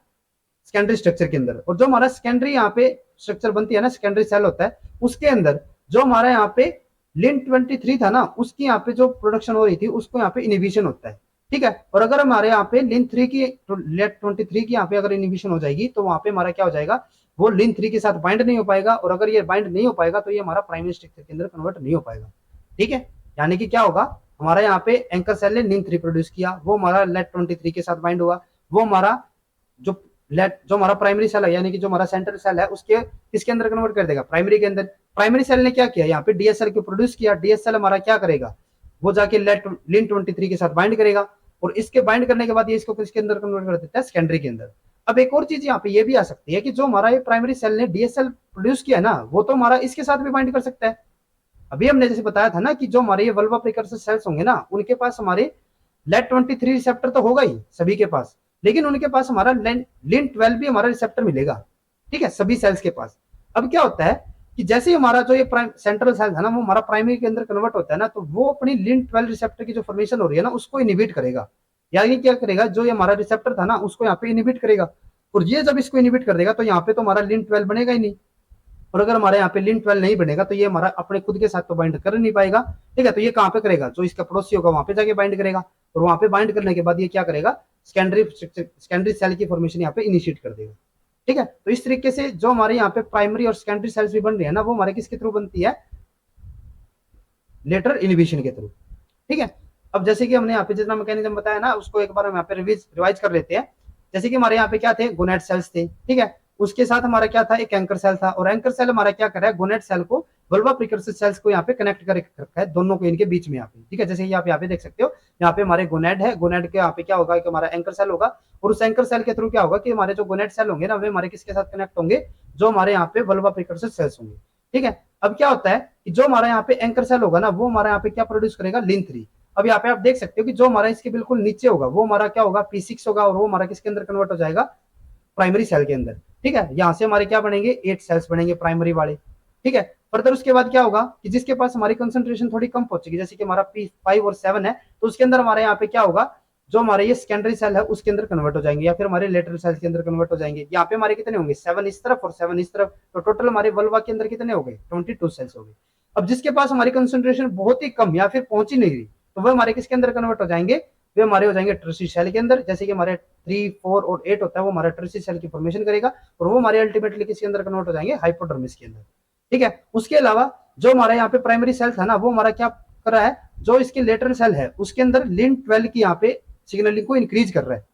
सेकेंडरी स्ट्रक्चर के अंदर। और जो हमारा सेकेंडरी यहाँ पे स्ट्रक्चर बनती है ना, सेकेंडरी सेल होता है, उसके अंदर जो हमारा यहाँ पे लिन23 था ना, उसकी यहाँ पे जो प्रोडक्शन हो रही थी, उसको यहाँ पे इनिबिशन होता है। ठीक है, और अगर हमारे यहाँ पे लिन3 की, लेट23 की यहाँ पे अगर इनिबिशन हो जाएगी, तो वहां पे हमारा क्या हो जाएगा, वो लिन3 के साथ बाइंड नहीं हो पाएगा। और अगर ये बाइंड नहीं हो पाएगा, तो ये हमारा प्राइमरी स्ट्रक्चर के अंदर कन्वर्ट नहीं हो पाएगा। ठीक है, यानी कि क्या होगा, हमारा यहाँ पे एंकर सेल ने लिन3 प्रोड्यूस किया, वो हमारा लेट23 के साथ बाइंड हुआ, वो हमारा जो हमारा प्राइमरी सेल है, यानी कि जो हमारा सेंट्रल सेल है, उसके किसके अंदर कन्वर्ट कर देगा? प्राइमरी के अंदर। प्राइमरी सेल ने क्या किया, यहाँ पे डीएसएल को प्रोड्यूस किया। डीएसएल हमारा क्या करेगा, वो जाके लिन23 के साथ बाइंड करेगा, और इसके बाइंड करने के बाद ये इसको किसके अंदर कन्वर्ट कर देता है? सेकेंडरी के अंदर। अब एक और चीज यहाँ पे ये भी आ सकती है कि जो हमारा ये प्राइमरी सेल ने डीएसएल प्रोड्यूस किया ना, वो तो हमारा इसके साथ भी बाइंड कर सकता है। अभी हमने जैसे बताया था ना कि जो हमारे ये वल्वा प्रिकर्सर सेल्स होंगे ना, उनके पास हमारे लेट23 रिसेप्टर तो होगा ही सभी के पास, लेकिन उनके पास हमारा लिन12 भी हमारा रिसेप्टर मिलेगा। ठीक है, सभी सेल्स के पास। अब क्या होता है कि जैसे हमारा जो ये सेंट्रल सेल है ना, वो हमारा प्राइमरी के अंदर कन्वर्ट होता है ना, तो वो अपनी लिन12 रिसेप्टर की जो फॉर्मेशन हो रही है ना, उसको इनिबिट करेगा। यानी क्या करेगा, जो ये हमारा रिसेप्टर था ना, उसको यहाँ पे इनिबिट करेगा। और ये जब इसको इनिबिट कर देगा, तो यहाँ पे तो हमारा लिन12 बनेगा ही नहीं। और अगर हमारे यहाँ पे लिन12 नहीं बनेगा, तो ये हमारा अपने खुद के साथ तो बाइंड कर नहीं पाएगा। ठीक है, तो ये कहाँ पे करेगा, जो इसका पड़ोसी होगा वहां पे जाके बाइंड करेगा, और वहां पे बाइंड करने के बाद ये क्या करेगा, सेकेंडरी सेल की फॉर्मेशन यहाँ पे इनिशिएट कर देगा। ठीक है, तो इस तरीके से जो हमारे यहाँ पे प्राइमरी और सेकेंडरी सेल्स भी बन रही है ना, वो हमारे किसके थ्रू बनती है? लेटरल इनिबिशन के थ्रू। ठीक है, अब जैसे कि हमने यहाँ पे जितना मैकेनिज्म बताया ना, उसको एक बार हम यहाँ पे रिवाइज कर लेते हैं। जैसे कि हमारे यहाँ पे क्या थे, गोनेट सेल्स थे। ठीक है, उसके साथ हमारा क्या था, एक एंकर सेल था, और एंकर सेल हमारा क्या कर रहा है, गोनेट सेल को वल्वा प्रिकर्सर सेल्स को यहाँ पे कनेक्ट कर रखा है, दोनों को इनके बीच में यहाँ पे। ठीक है, जैसे आप यहाँ पे देख सकते हो, यहाँ पे हमारे गोनेड है, गोनेड के यहाँ पे क्या होगा कि हमारा एंकर सेल होगा, और उस एंकर सेल के थ्रू क्या होगा कि हमारे जो गोनेड सेल होंगे ना, वे हमारे किसके साथ कनेक्ट होंगे, जो हमारे यहाँ पे वल्वा प्रिकर्सर सेल्स होंगे। ठीक है, अब क्या होता है कि जो हमारा यहाँ पे एंकर सेल होगा ना, वो हमारे यहाँ पे क्या प्रोड्यूस करेगा, लिन3। अब यहाँ पे आप देख सकते हो कि जो हमारा इसके बिल्कुल नीचे होगा, वो हमारा क्या होगा, P6 होगा, और वो हमारा किसके अंदर कन्वर्ट हो जाएगा, प्राइमरी सेल के अंदर। ठीक है, यहां से हमारे क्या बनेंगे, 8 सेल्स बनेंगे प्राइमरी वाले। ठीक है, फर्दर उसके बाद क्या होगा कि जिसके पास हमारी कंसंट्रेशन थोड़ी कम पहुंचेगी, जैसे कि हमारा P5 और 7 है, तो उसके अंदर हमारे यहाँ पे क्या होगा, जो हमारे ये सेकेंडरी सेल है उसके अंदर कन्वर्ट हो जाएंगे, या फिर हमारे लेटरल सेल के अंदर कन्वर्ट हो जाएंगे। यहाँ पे हमारे कितने होंगे, 7 इस तरफ और 7 इस तरफ, तो टोटल हमारे वल्वा के अंदर कितने हो गए, 22 सेल्स हो गए। अब जिसके पास हमारी कंसंट्रेशन बहुत ही कम या फिर पहुंच ही नहीं रही, तो वो हमारे किसके अंदर कन्वर्ट हो जाएंगे, वे हमारे हो जाएंगे टर्सी सेल के अंदर। जैसे कि हमारे 3, 4 और 8 होता है, वो हमारा टर्सी सेल की फॉर्मेशन करेगा, और वो हमारे अल्टीमेटली किसके अंदर कन्वर्ट हो जाएंगे, हाइपोडर्मिस के अंदर। ठीक है, उसके अलावा जो हमारे यहाँ पे प्राइमरी सेल था ना, वो हमारा क्या कर रहा है, जो इसके लेटरल सेल है उसके अंदर लिन12 की यहाँ पे सिग्नलिंग को इंक्रीज कर रहा है।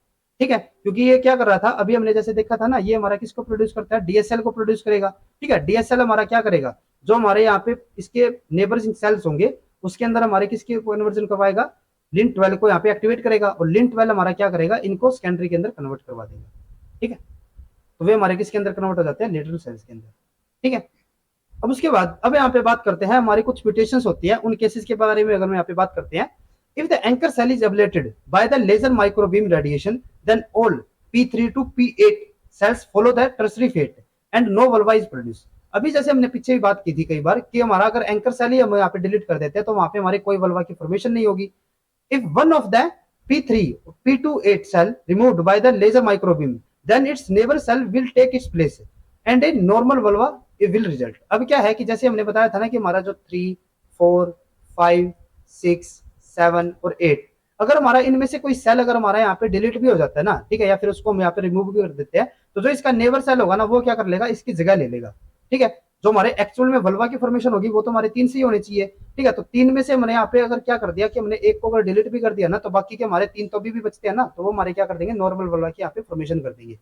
ठीक है, क्योंकि ये क्या कर रहा था, अभी हमने जैसे देखा था ना, ये हमारा किसको प्रोड्यूस करता है, डीएसएल को प्रोड्यूस करेगा। ठीक है, डीएसएल हमारा क्या करेगा, जो हमारे यहाँ पे इसके नेबर्स सेल्स होंगे उसके अंदर हमारे किसकी कन्वर्जन करवाएगा, लिन 12 को यहाँ पे एक्टिवेट करेगा, और लिन 12 हमारा क्या करेगा, इनको सेकेंडरी के अंदर कन्वर्ट करवा देगा। ठीक है, तो वे हमारे किसके अंदर कन्वर्ट हो जाते हैं, लेटरल सेल्स के अंदर। ठीक है, अब उसके बाद अब यहाँ पे बात करते हैं, हमारी कुछ म्यूटेशंस होती है, उन केसेस के बारे में अगर मैं यहाँ पे बात करते हैं। If the anchor cell is ablated by the laser microbeam radiation then all P3 to P8 cells follow the tertiary fate and no vulva is produce. अभी जैसे हमने पीछे भी बात की थी कई बार कि हमारा अगर एंकर सेल ही हम यहाँ पे डिलीट कर देते हैं तो वहां पे हमारे कोई वल्वा की फॉर्मेशन नहीं होगी। If one of the P3 P28 cell removed by the laser microbeam, then its neighbor cell will take its place and a normal vulva will result। अब क्या है कि जैसे हमने बताया था ना कि हमारा जो 3, 4, 5, 6, 7 और 8, अगर हमारा इनमें से कोई सेल अगर हमारा यहाँ पे डिलीट भी हो जाता है ना, ठीक है, या फिर उसको हम यहाँ पे रिमूव भी कर देते हैं, तो जो इसका नेबर सेल होगा ना वो क्या कर लेगा, इसकी जगह ले लेगा। ठीक है, जो हमारे एक्चुअल में वल्वा की फॉर्मेशन होगी वो तो हमारे 3 से ही होनी चाहिए। ठीक है, तो 3 में से हमने यहाँ पे अगर क्या कर दिया कि हमने एक को अगर डिलीट भी कर दिया ना, तो बाकी के हमारे 3 तो भी बचते हैं ना, तो वो हमारे क्या कर देंगे, नॉर्मल वल्वा की यहाँ पे फॉर्मेशन कर देंगे।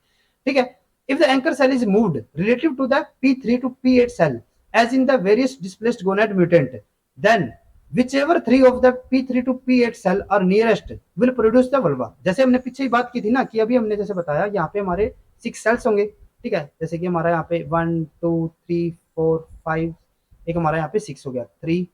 ठीक है, if the anchor cell is moved relative to the P3 to P8 cell as in the various displaced gonad mutant, then whichever 3 of the P3 to P8 cell are nearest will produce the vulva। जैसे हमने पीछे ही बात की थी ना कि अभी हमने जैसे बताया यहाँ पे हमारे 6 सेल्स होंगे। ठीक है, जैसे कि हमारा यहाँ पे 1 2 3 4 5, एक हमारा यहाँ पे 6 हो गया, 3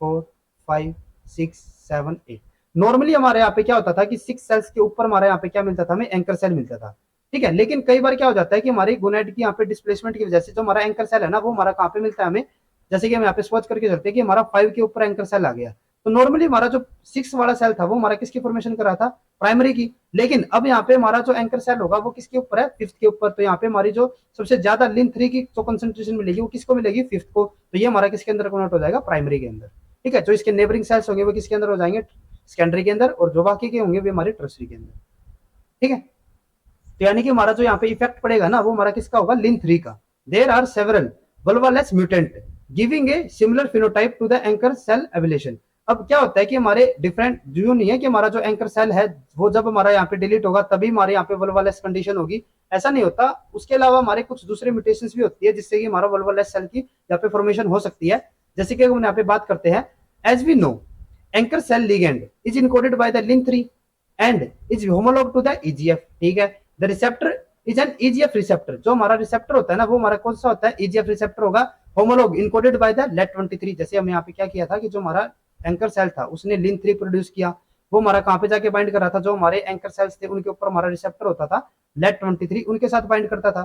4 5 6 7 8। नॉर्मली हमारे यहाँ पे क्या होता था कि 6 सेल्स के ऊपर हमारे यहाँ पे क्या मिलता था, हमें एंकर सेल मिलता था। ठीक है, लेकिन कई बार क्या हो जाता है कि हमारी गोनेड की यहाँ पे डिस्प्लेसमेंट की वजह से जो हमारा एंकर सेल है ना वो हमारा कहाँ पे मिलता है हमें, जैसे कि हम यहाँ पे स्वच करके चलते हैं कि हमारा 5 के ऊपर एंकर सेल आ गया, तो नॉर्मली हमारा जो 6 वाला सेल था वो हमारा किसकी फॉर्मेशन कर रहा था, प्राइमरी की। लेकिन अब यहाँ पे हमारा जो एंकर सेल होगा वो किसके ऊपर है, 5th के ऊपर। तो यहाँ पे हमारी जो सबसे ज्यादा लिन 3 की जो कंसंट्रेशन मिलेगी वो किसको मिलेगी, 5th को। तो ये हमारा किसके अंदर कन्वर्ट हो जाएगा, प्राइमरी के अंदर। ठीक है, जो इसके नेबरिंग सेल्स होंगे वो किसके अंदर हो जाएंगे, सेकेंडरी के अंदर, और जो बाकी के होंगे वे हमारे टर्सरी के अंदर। ठीक है, तो यानी कि हमारा जो यहाँ पे इफेक्ट पड़ेगा ना वो हमारा किसका होगा, लिन 3 का। There are several vulvaless mutant giving a similar phenotype to the anchor cell evolution. अब क्या होता है कि हमारे डिफरेंट जो नहीं है कि हमारा जो एंकर सेल है वो जब हमारा यहाँ पे डिलीट होगा तभी हमारे यहाँ पे वल्वालेस कंडीशन होगी, ऐसा नहीं होता। उसके अलावा हमारे कुछ दूसरे म्यूटेशंस भी होती है जिससे कि हमारा वल्वालेस सेल की यहाँ पे फॉर्मेशन हो सकती है। जैसे कि हम यहाँ पे बात करते हैं, as we know anchor cell ligand is encoded by the lin 3 and is homolog to the EGF. ठीक है, the receptor is an EGF receptor. जो हमारा रिसेप्टर होता है ना वो हमारा कौन सा होता है, ईजीएफ रिसेप्टर होगा, homolog encoded by the let 23। जैसे हमने यहाँ पे क्या किया था कि जो हमारा एंकर सेल था उसने लिन 3 प्रोड्यूस किया, वो हमारा कहाँ पे जाके बाइंड कर रहा था, जो हमारे एंकर सेल्स थे उनके ऊपर हमारा रिसेप्टर होता था लेट 23, उनके साथ बाइंड करता था।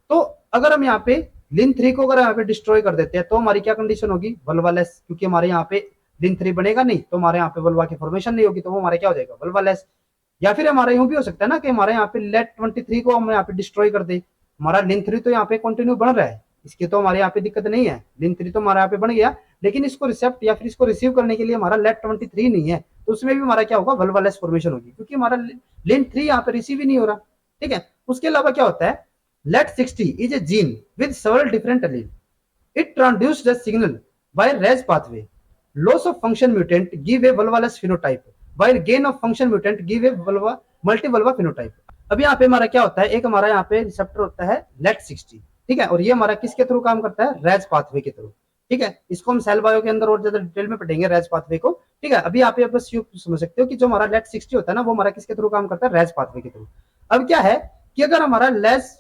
तो अगर हम यहाँ पे लिन 3 को अगर यहाँ पे डिस्ट्रॉय कर देते हैं तो हमारी क्या कंडीशन होगी, वल्वालेस, क्योंकि हमारे यहाँ पे लिन 3 बनेगा नहीं तो हमारे यहाँ पे वल्वा की फॉर्मेशन नहीं होगी, तो वो हमारा क्या हो जाएगा, वल्वालेस। या फिर हमारा यूं भी हो सकता है ना कि हमारे यहाँ पे लेट 23 को हम यहाँ पे डिस्ट्रॉय कर दे, हमारा लिन 3 तो यहाँ पे कंटिन्यू बन रहा है, इसकी तो हमारे यहाँ पे दिक्कत नहीं है, लिन 3 तो हमारे यहाँ पे बन गया, लेकिन इसको रिसेप्ट या फिर इसको रिसीव करने के लिए हमारा लेट 23 नहीं है, तो उसमें भी हमारा क्या होगा, वल्वालेस फॉर्मेशन होगी, क्योंकि हमारा लिन 3 यहाँ पे रिसीव ही नहीं हो रहा। ठीक है, उसके अलावा क्या होता है, let 60 is a gene with several different allele, it transduce the signal by ras pathway, loss of function mutant give a vulvaless phenotype while gain of function mutant give a vulva multi vulva phenotype। अब यहाँ पे हमारा क्या होता है, एक हमारा यहाँ पे रिसेप्टर होता है लेट 60। ठीक है, और ये हमारा किसके थ्रू काम करता है, रेज पाथवे के थ्रू। ठीक है, इसको हम सेल बायो के अंदर और ज्यादा डिटेल में पढ़ेंगे रेज पाथवे को। ठीक है, अभी यहाँ पे बस समझ सकते हो कि जो हमारा लेट 60 होता है ना वो हमारा किसके थ्रू काम करता है, रेज पाथवे के थ्रू। अब क्या है कि अगर हमारा लेस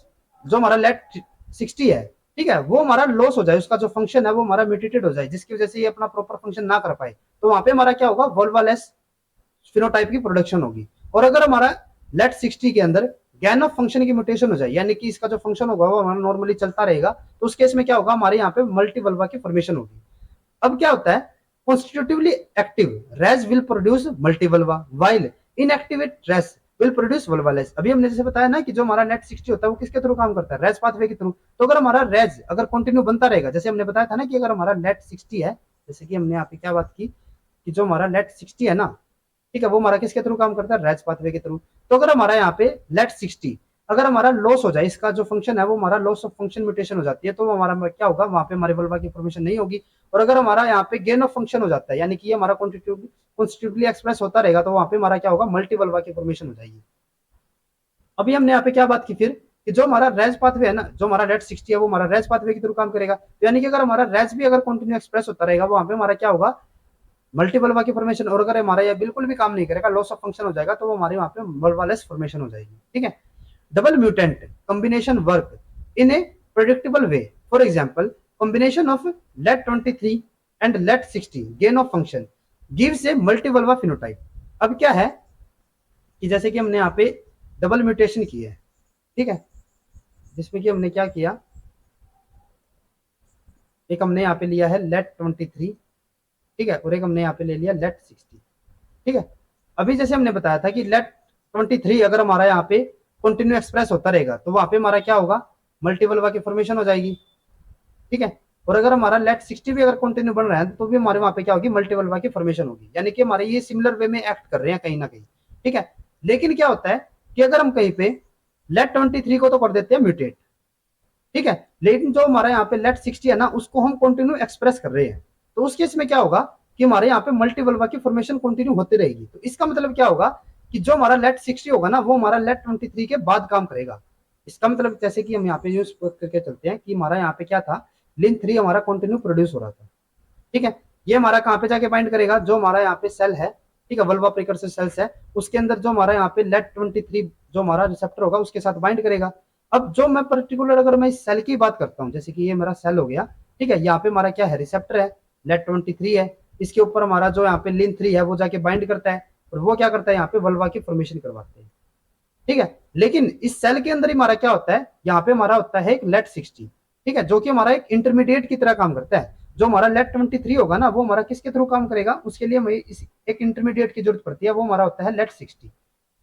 जो हमारा लेट 60 है, ठीक है, वो हमारा लॉस हो जाए, उसका जो फंक्शन है वो हमारा म्यूटेटेड हो जाए, जिसकी वजह से ये अपना प्रॉपर फंक्शन ना कर पाए, तो वहां पे हमारा क्या होगा, वल्वालेस फिनोटाइप की प्रोडक्शन होगी। और अगर हमारा लेट 60 के अंदर गैन ऑफ फंक्शन की म्यूटेशन हो जाए, यानी कि इसका जो फंक्शन होगा वो हमारा नॉर्मली चलता रहेगा, तो उस केस में क्या होगा, हमारे यहाँ पे मल्टी वल्वा की फॉर्मेशन होगी। अब क्या होता है, constitutively active ras will produce multi vulva while inactivate ras will produce vulvaless. अभी हमने जैसे बताया ना कि जो हमारा नेट 60 होता है वो किसके थ्रू काम करता है, रेज पाथवे के थ्रू। तो अगर हमारा रेज अगर कंटिन्यू बनता रहेगा, जैसे हमने बताया था ना कि अगर हमारा नेट 60 है, जैसे कि हमने यहाँ पे क्या बात की कि जो हमारा नेट 60 है ना, ठीक है, वो हमारा किसके थ्रू काम करता है, रेज पाथवे के थ्रू। तो अगर हमारा यहाँ पे लेट 60 अगर हमारा लॉस हो जाए, इसका जो फंक्शन है वो हमारा लॉस ऑफ फंक्शन म्यूटेशन हो जाती है, तो हमारा क्या होगा, वहां पे हमारे वल्वा की फॉर्मेशन नहीं होगी। और अगर हमारा यहाँ पे गेन ऑफ फंक्शन हो जाता है, यानी कि ये हमारा कॉन्स्टिट्यूटिवली एक्सप्रेस होता रहेगा, तो वहां पे हमारा क्या होगा, मल्टी वल्वा की फॉर्मेशन हो जाएगी। अभी हमने यहाँ पे क्या बात की फिर कि जो हमारा रेज पाथवे है ना, जो हमारा रेट 60 है वो हमारा रेज पाथवे के थ्रू काम करेगा। तो यानी कि अगर हमारा रेज भी अगर कंटिन्यू एक्सप्रेस होता रहेगा वहां पे हमारा क्या होगा, मल्टीपल वल्वा की फॉर्मेशन। और अगर हमारा ये बिल्कुल भी काम नहीं करेगा, लॉस ऑफ फंक्शन हो जाएगा, तो वो हमारे वहां पे वल्वालेस फॉर्मेशन हो जाएगी। ठीक है। Double mutant combination work in a predictable way. For example, combination of let23 and let60 gain of function gives a multivulva phenotype. अब क्या है कि जैसे कि हमने यहाँ पे डबल म्यूटेशन की है, ठीक है, जिसमें कि हमने क्या किया, एक हमने यहाँ पे लिया है let23, ठीक है, और एक हमने यहाँ पे ले लिया let60, ठीक है। अभी जैसे हमने बताया था कि let23 अगर हमारा यहाँ पे कंटिन्यू एक्सप्रेस होता रहेगा तो वहां पे हमारा क्या होगा, मल्टीवल्वा की फॉर्मेशन हो जाएगी। ठीक है। और अगर हमारा let60 भी अगर कंटिन्यू बन रहा है तो भी हमारे वहां पे क्या होगी, मल्टीवल्वा की फॉर्मेशन होगी। यानी कि हमारे ये सिमिलर वे में एक्ट कर रहे हैं कहीं ना कहीं। ठीक है। लेकिन क्या होता है कि अगर हम कहीं पे let23 को तो कर देते हैं म्यूटेट, ठीक है, लेकिन जो हमारा यहाँ पे let60 है ना उसको हम कंटिन्यू एक्सप्रेस कर रहे हैं, तो उस केस में क्या होगा कि हमारे यहाँ पे मल्टीवल्वा की फॉर्मेशन कंटिन्यू होती रहेगी। तो इसका मतलब क्या होगा कि जो हमारा let60 होगा ना वो हमारा let23 के बाद काम करेगा। इसका मतलब जैसे कि हम यहाँ पे यूज करके चलते हैं कि हमारा यहाँ पे क्या था, लिन3 हमारा कंटिन्यू प्रोड्यूस हो रहा था। ठीक है। ये हमारा कहाँ पे जाके बाइंड करेगा, जो हमारा यहाँ पे सेल है, ठीक है, वल्वा प्रिकर्सर सेल्स है, उसके अंदर जो हमारा यहाँ पे let23 जो हमारा रिसेप्टर होगा उसके साथ बाइंड करेगा। अब जो मैं पर्टिकुलर अगर मैं इस सेल की बात करता हूँ, जैसे कि ये मेरा सेल हो गया, ठीक है, यहाँ पे हमारा क्या है, रिसेप्टर है, let23 है, इसके ऊपर हमारा जो यहाँ पे लिन3 है वो जाके बाइंड करता है और वो क्या करता है, यहाँ पे वल्वा की फॉर्मेशन करवाते हैं। ठीक है। लेकिन इस सेल के अंदर ही हमारा क्या होता है, यहाँ पे हमारा होता है एक let60, ठीक है, जो कि हमारा एक इंटरमीडिएट की तरह काम करता है। जो हमारा let23 होगा ना वो हमारा किसके थ्रू काम करेगा, उसके लिए हमें इस एक इंटरमीडिएट की जरूरत पड़ती है, वो हमारा होता है let60।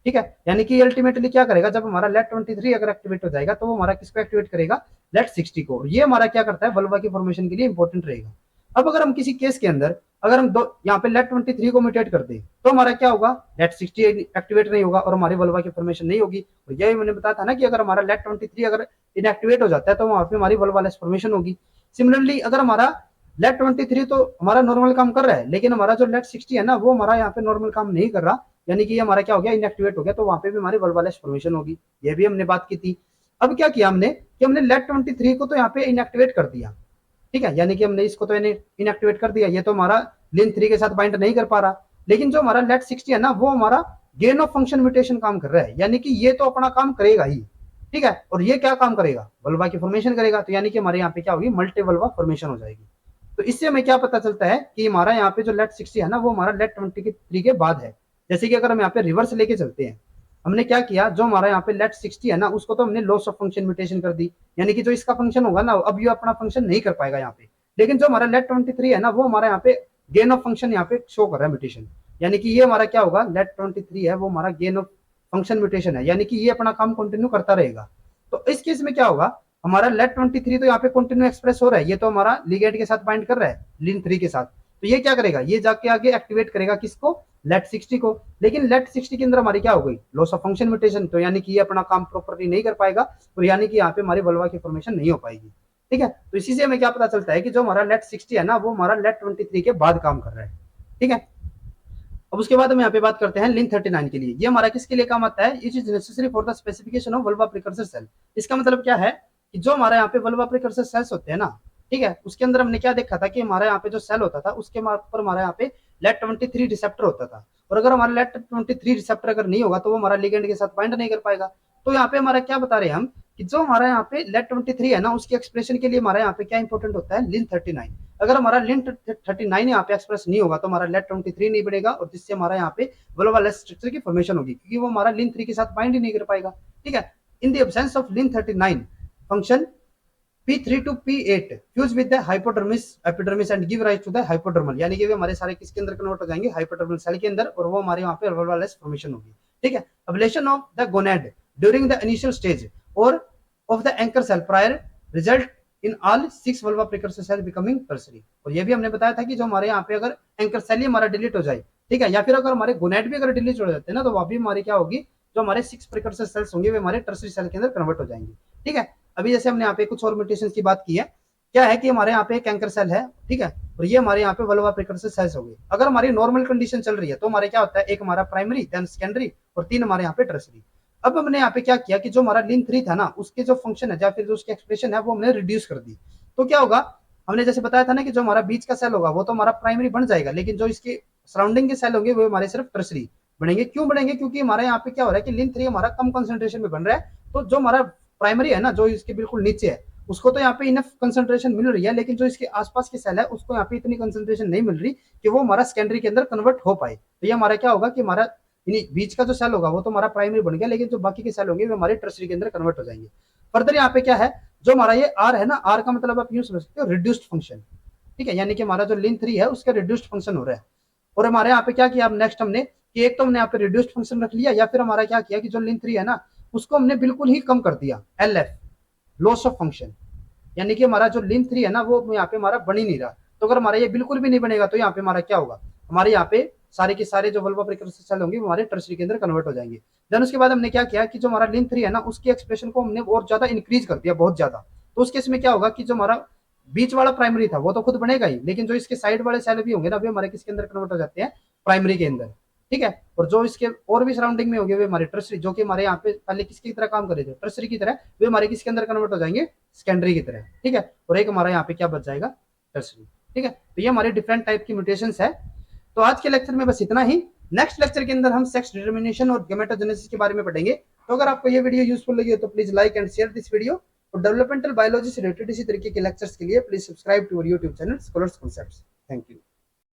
ठीक है। यानी कि अल्टीमेटली क्या करेगा, जब हमारा let23 अगर एक्टिवेट हो जाएगा तो वो हमारा किसको एक्टिवेट करेगा, let60 को। ये हमारा क्या करता है, वल्वा की फॉर्मेशन के लिए इंपॉर्टेंट रहेगा। अब अगर हम किसी केस के अंदर अगर हम दो यहाँ पे let23 को म्यूटेट कर दे तो हमारा क्या होगा, let60 एक्टिवेट नहीं होगा और हमारी वल्वा की फॉर्मेशन नहीं होगी। और यही मैंने बताया था ना कि अगर हमारा let23 अगर इनएक्टिवेट हो जाता है तो वहां पे हमारी वल्वालेस फॉर्मेशन होगी। सिमिलरली अगर हमारा let23 तो हमारा नॉर्मल काम कर रहा है, लेकिन हमारा जो let60 है ना वो हमारा यहाँ पे नॉर्मल काम नहीं कर रहा, यानी कि ये हमारा क्या हो गया, इनएक्टिवेट हो गया, तो वहां पे भी हमारी वल्वालेस फॉर्मेशन होगी। ये भी हमने बात की थी। अब क्या किया हमने कि हमने let23 को तो यहाँ पे इनएक्टिवेट कर दिया, ठीक है, यानी कि हमने इसको तो इनएक्टिवेट कर दिया, ये तो हमारा लिन3 के साथ बाइंड नहीं कर पा रहा। लेकिन जो हमारा let60 है ना वो हमारा गेन ऑफ फंक्शन म्यूटेशन काम कर रहा है, यानी कि ये तो अपना काम करेगा ही। ठीक है। और ये क्या काम करेगा, वल्वा की फॉर्मेशन करेगा, तो यानी कि हमारे यहाँ पे क्या होगी, मल्टी वल्वा फॉर्मेशन हो जाएगी। तो इससे हमें क्या पता चलता है कि हमारा यहाँ पे जो let60 है ना वो हमारा let23 के बाद है। जैसे कि अगर हम यहाँ पे रिवर्स लेके चलते हैं, हमने क्या किया, जो हमारा यहाँ पे let60 है ना उसको तो हमने लॉस ऑफ फंक्शन म्यूटेशन कर दी, यानी कि जो इसका फंक्शन होगा ना अब ये अपना फंक्शन नहीं कर पाएगा यहाँ पे। लेकिन जो हमारा let23 है ना वो हमारा यहाँ पे गेन ऑफ फंक्शन यहाँ पे शो कर रहा है म्यूटेशन, यानी कि ये हमारा क्या होगा, let23 है वो हमारा गेन ऑफ फंक्शन म्यूटेशन है, यानी कि ये अपना काम कंटिन्यू करता रहेगा। तो इस केस में क्या होगा, हमारा let23 तो यहाँ पे कंटिन्यू एक्सप्रेस हो रहा है, ये तो हमारा लिगेंड के साथ बाइंड कर रहा है लिन3 के साथ, तो ये क्या करेगा, ये जाके आगे एक्टिवेट करेगा किसको, let60 को। लेकिन let60 के अंदर हमारी क्या हो गई, लॉस ऑफ फंक्शन म्यूटेशन, तो यानी कि ये अपना काम प्रॉपरली नहीं कर पाएगा और यानी कि यहाँ पे हमारी वल्वा की फॉर्मेशन नहीं हो पाएगी। ठीक है। तो इसी से हमें क्या पता चलता है कि जो हमारा let60 है ना वो हमारा let23 के बाद काम कर रहा है। ठीक है। अब उसके बाद हम यहाँ पे बात करते हैं लिन39 के लिए। ये हमारा किसके लिए काम आता है, it is necessary for the specification of vulva precursor cell. इसका मतलब क्या है कि जो हमारा यहाँ पे वल्वा प्रिकर्सर सेल्स होते हैं ना, ठीक है, उसके अंदर हमने क्या देखा था कि हमारा यहाँ पे जो सेल होता था उसके ऊपर हमारा यहाँ पे let23 रिसेप्टर होता था, और अगर हमारा let23 रिसेप्टर अगर नहीं होगा तो वो हमारा लिगेंड के साथ बाइंड नहीं कर पाएगा। तो यहाँ पे हमारा क्या बता रहे हैं हम कि जो हमारा यहाँ पे let23 है ना उसकी एक्सप्रेशन के लिए हमारा यहाँ पे क्या इंपॉर्टेंट होता है, लिन39। अगर हमारा लिन39 यहाँ पे एक्सप्रेस नहीं होगा तो हमारा let23 नहीं बढ़ेगा, और जिससे हमारा यहाँ पे वल्वालेस स्ट्रक्चर की फॉर्मेशन होगी, क्योंकि वो हमारा लिन3 के साथ बाइंड ही नहीं कर पाएगा। ठीक है। इन द एब्सेंस ऑफ लिन39 function P3 to P8 fuse with the hypodermis epidermis and give rise to the hypodermal, यानी कि वे हमारे सारे किसके अंदर कन्वर्ट हो जाएंगे, हाइपोडर्मल सेल के अंदर, और वो हमारे वहां पे वल्वालेस फॉर्मेशन होगी। ठीक है। Ablation of the gonad during the initial stage और of the anchor cell prior result in all 6 vulva precursor cell becoming tertiary. और ये भी हमने बताया था कि जो हमारे यहाँ पे अगर एंकर सेल ही हमारा डिलीट हो जाए, ठीक है, या फिर अगर हमारे गोनेड भी अगर डिलीट हो जाते हैं ना तो वहां भी हमारी क्या होगी, जो हमारे 6 प्रिकर्सर सेल्स होंगे वे हमारे टर्सरी सेल के अंदर कन्वर्ट हो जाएंगे। ठीक है। अभी जैसे हमने यहाँ पे कुछ और म्यूटेशन की बात की है, क्या है कि हमारे यहाँ पे एक एंकर सेल है, ठीक है, और ये हमारे यहाँ पे वल्वा प्रिकर्सर सेल्स हो गए। अगर हमारी नॉर्मल कंडीशन चल रही है तो हमारे क्या होता है, एक हमारा प्राइमरी, देन सेकेंडरी, और 3 हमारे यहाँ पे टर्सरी। अब हमने यहाँ पे क्या किया कि जो हमारा लीन 3 था ना, उसके जो फंक्शन है या फिर जो उसकी एक्सप्रेशन है वो हमने रिड्यूस कर दी। तो क्या होगा, हमने जैसे बताया था ना कि जो हमारा बीच का सेल होगा वो तो हमारा प्राइमरी बन जाएगा, लेकिन जो इसके सराउंडिंग के सेल होंगे वो हमारे सिर्फ टर्सरी बनेंगे। क्यों बनेंगे? क्योंकि हमारे यहाँ पे क्या हो रहा है कि लीन 3 हमारा कम कंसेंट्रेशन में बन रहा है, तो जो हमारा प्राइमरी है ना, जो इसके बिल्कुल नीचे है, उसको तो यहाँ पे इनफ कंसेंट्रेशन मिल रही है, लेकिन जो इसके आसपास की सेल है उसको यहाँ पे इतनी कंसेंट्रेशन नहीं मिल रही कि वो हमारा सेकेंडरी के अंदर कन्वर्ट हो पाए। तो ये हमारा क्या होगा कि हमारा बीच का जो सेल होगा वो तो हमारा प्राइमरी बन गया, लेकिन जो बाकी के सेल होंगे वो हमारे टर्सरी के अंदर कन्वर्ट हो जाएंगे। फर्दर यहाँ पे क्या है, जो हमारा ये आर है ना, आर का मतलब आप यूं समझ सकते हो रिड्यूस्ड फंक्शन। ठीक है, यानी कि हमारा जो लीन 3 है उसका रिड्यूस्ड फंक्शन हो रहा है। और हमारे यहाँ पे क्या किया अब नेक्स्ट हमने कि एक तो हमने यहाँ पे रिड्यूस्ड फंक्शन रख लिया, या फिर हमारा क्या किया कि जो लीन 3 है ना उसको हमने बिल्कुल ही कम कर दिया, L F, loss of function. यानी कि हमारा जो लीन 3 है ना वो यहाँ पे हमारा बन ही नहीं रहा। तो अगर हमारा ये बिल्कुल भी नहीं बनेगा तो यहाँ पे हमारा क्या होगा, हमारे यहाँ पे सारे के सारे जो वल्वा प्रिकर्सर सेल होंगे वो हमारे टर्सरी के अंदर कन्वर्ट हो जाएंगे। देन उसके बाद हमने क्या किया कि जो हमारा लीन 3 है ना उसकी एक्सप्रेशन को हमने और ज्यादा इंक्रीज कर दिया, बहुत ज्यादा। तो उस केस में क्या होगा कि जो हमारा बीच वाला प्राइमरी था वो तो खुद बनेगा ही, लेकिन जो इसके साइड वाले सेल भी होंगे ना वे हमारे किसके अंदर कन्वर्ट हो जाते हैं, प्राइमरी के अंदर। ठीक है, और जो इसके और भी सराउंडिंग में होंगे वे हमारे टर्सरी, जो कि हमारे यहाँ पे पहले किसकी तरह काम कर रहे थे, टर्सरी की तरह, वे हमारे किसके अंदर कन्वर्ट हो जाएंगे, सेकेंडरी की तरह। ठीक है, और एक हमारा यहाँ पे क्या बच जाएगा, टर्सरी। ठीक है, तो ये हमारे डिफरेंट टाइप की म्यूटेशंस है। तो आज के लेक्चर में बस इतना ही। नेक्स्ट लेक्चर के अंदर हम सेक्स डिटर्मिनेशन और गेमेटोजेनेसिस के बारे में पढ़ेंगे। तो अगर आपको ये वीडियो यूजफुल लगी हो तो please like and share this video. और डेवलपमेंटल बायोलॉजी से रिलेटेड इसी तरीके के लेक्चर्स के लिए please subscribe to our YouTube channel Scholars Concepts. Thank you.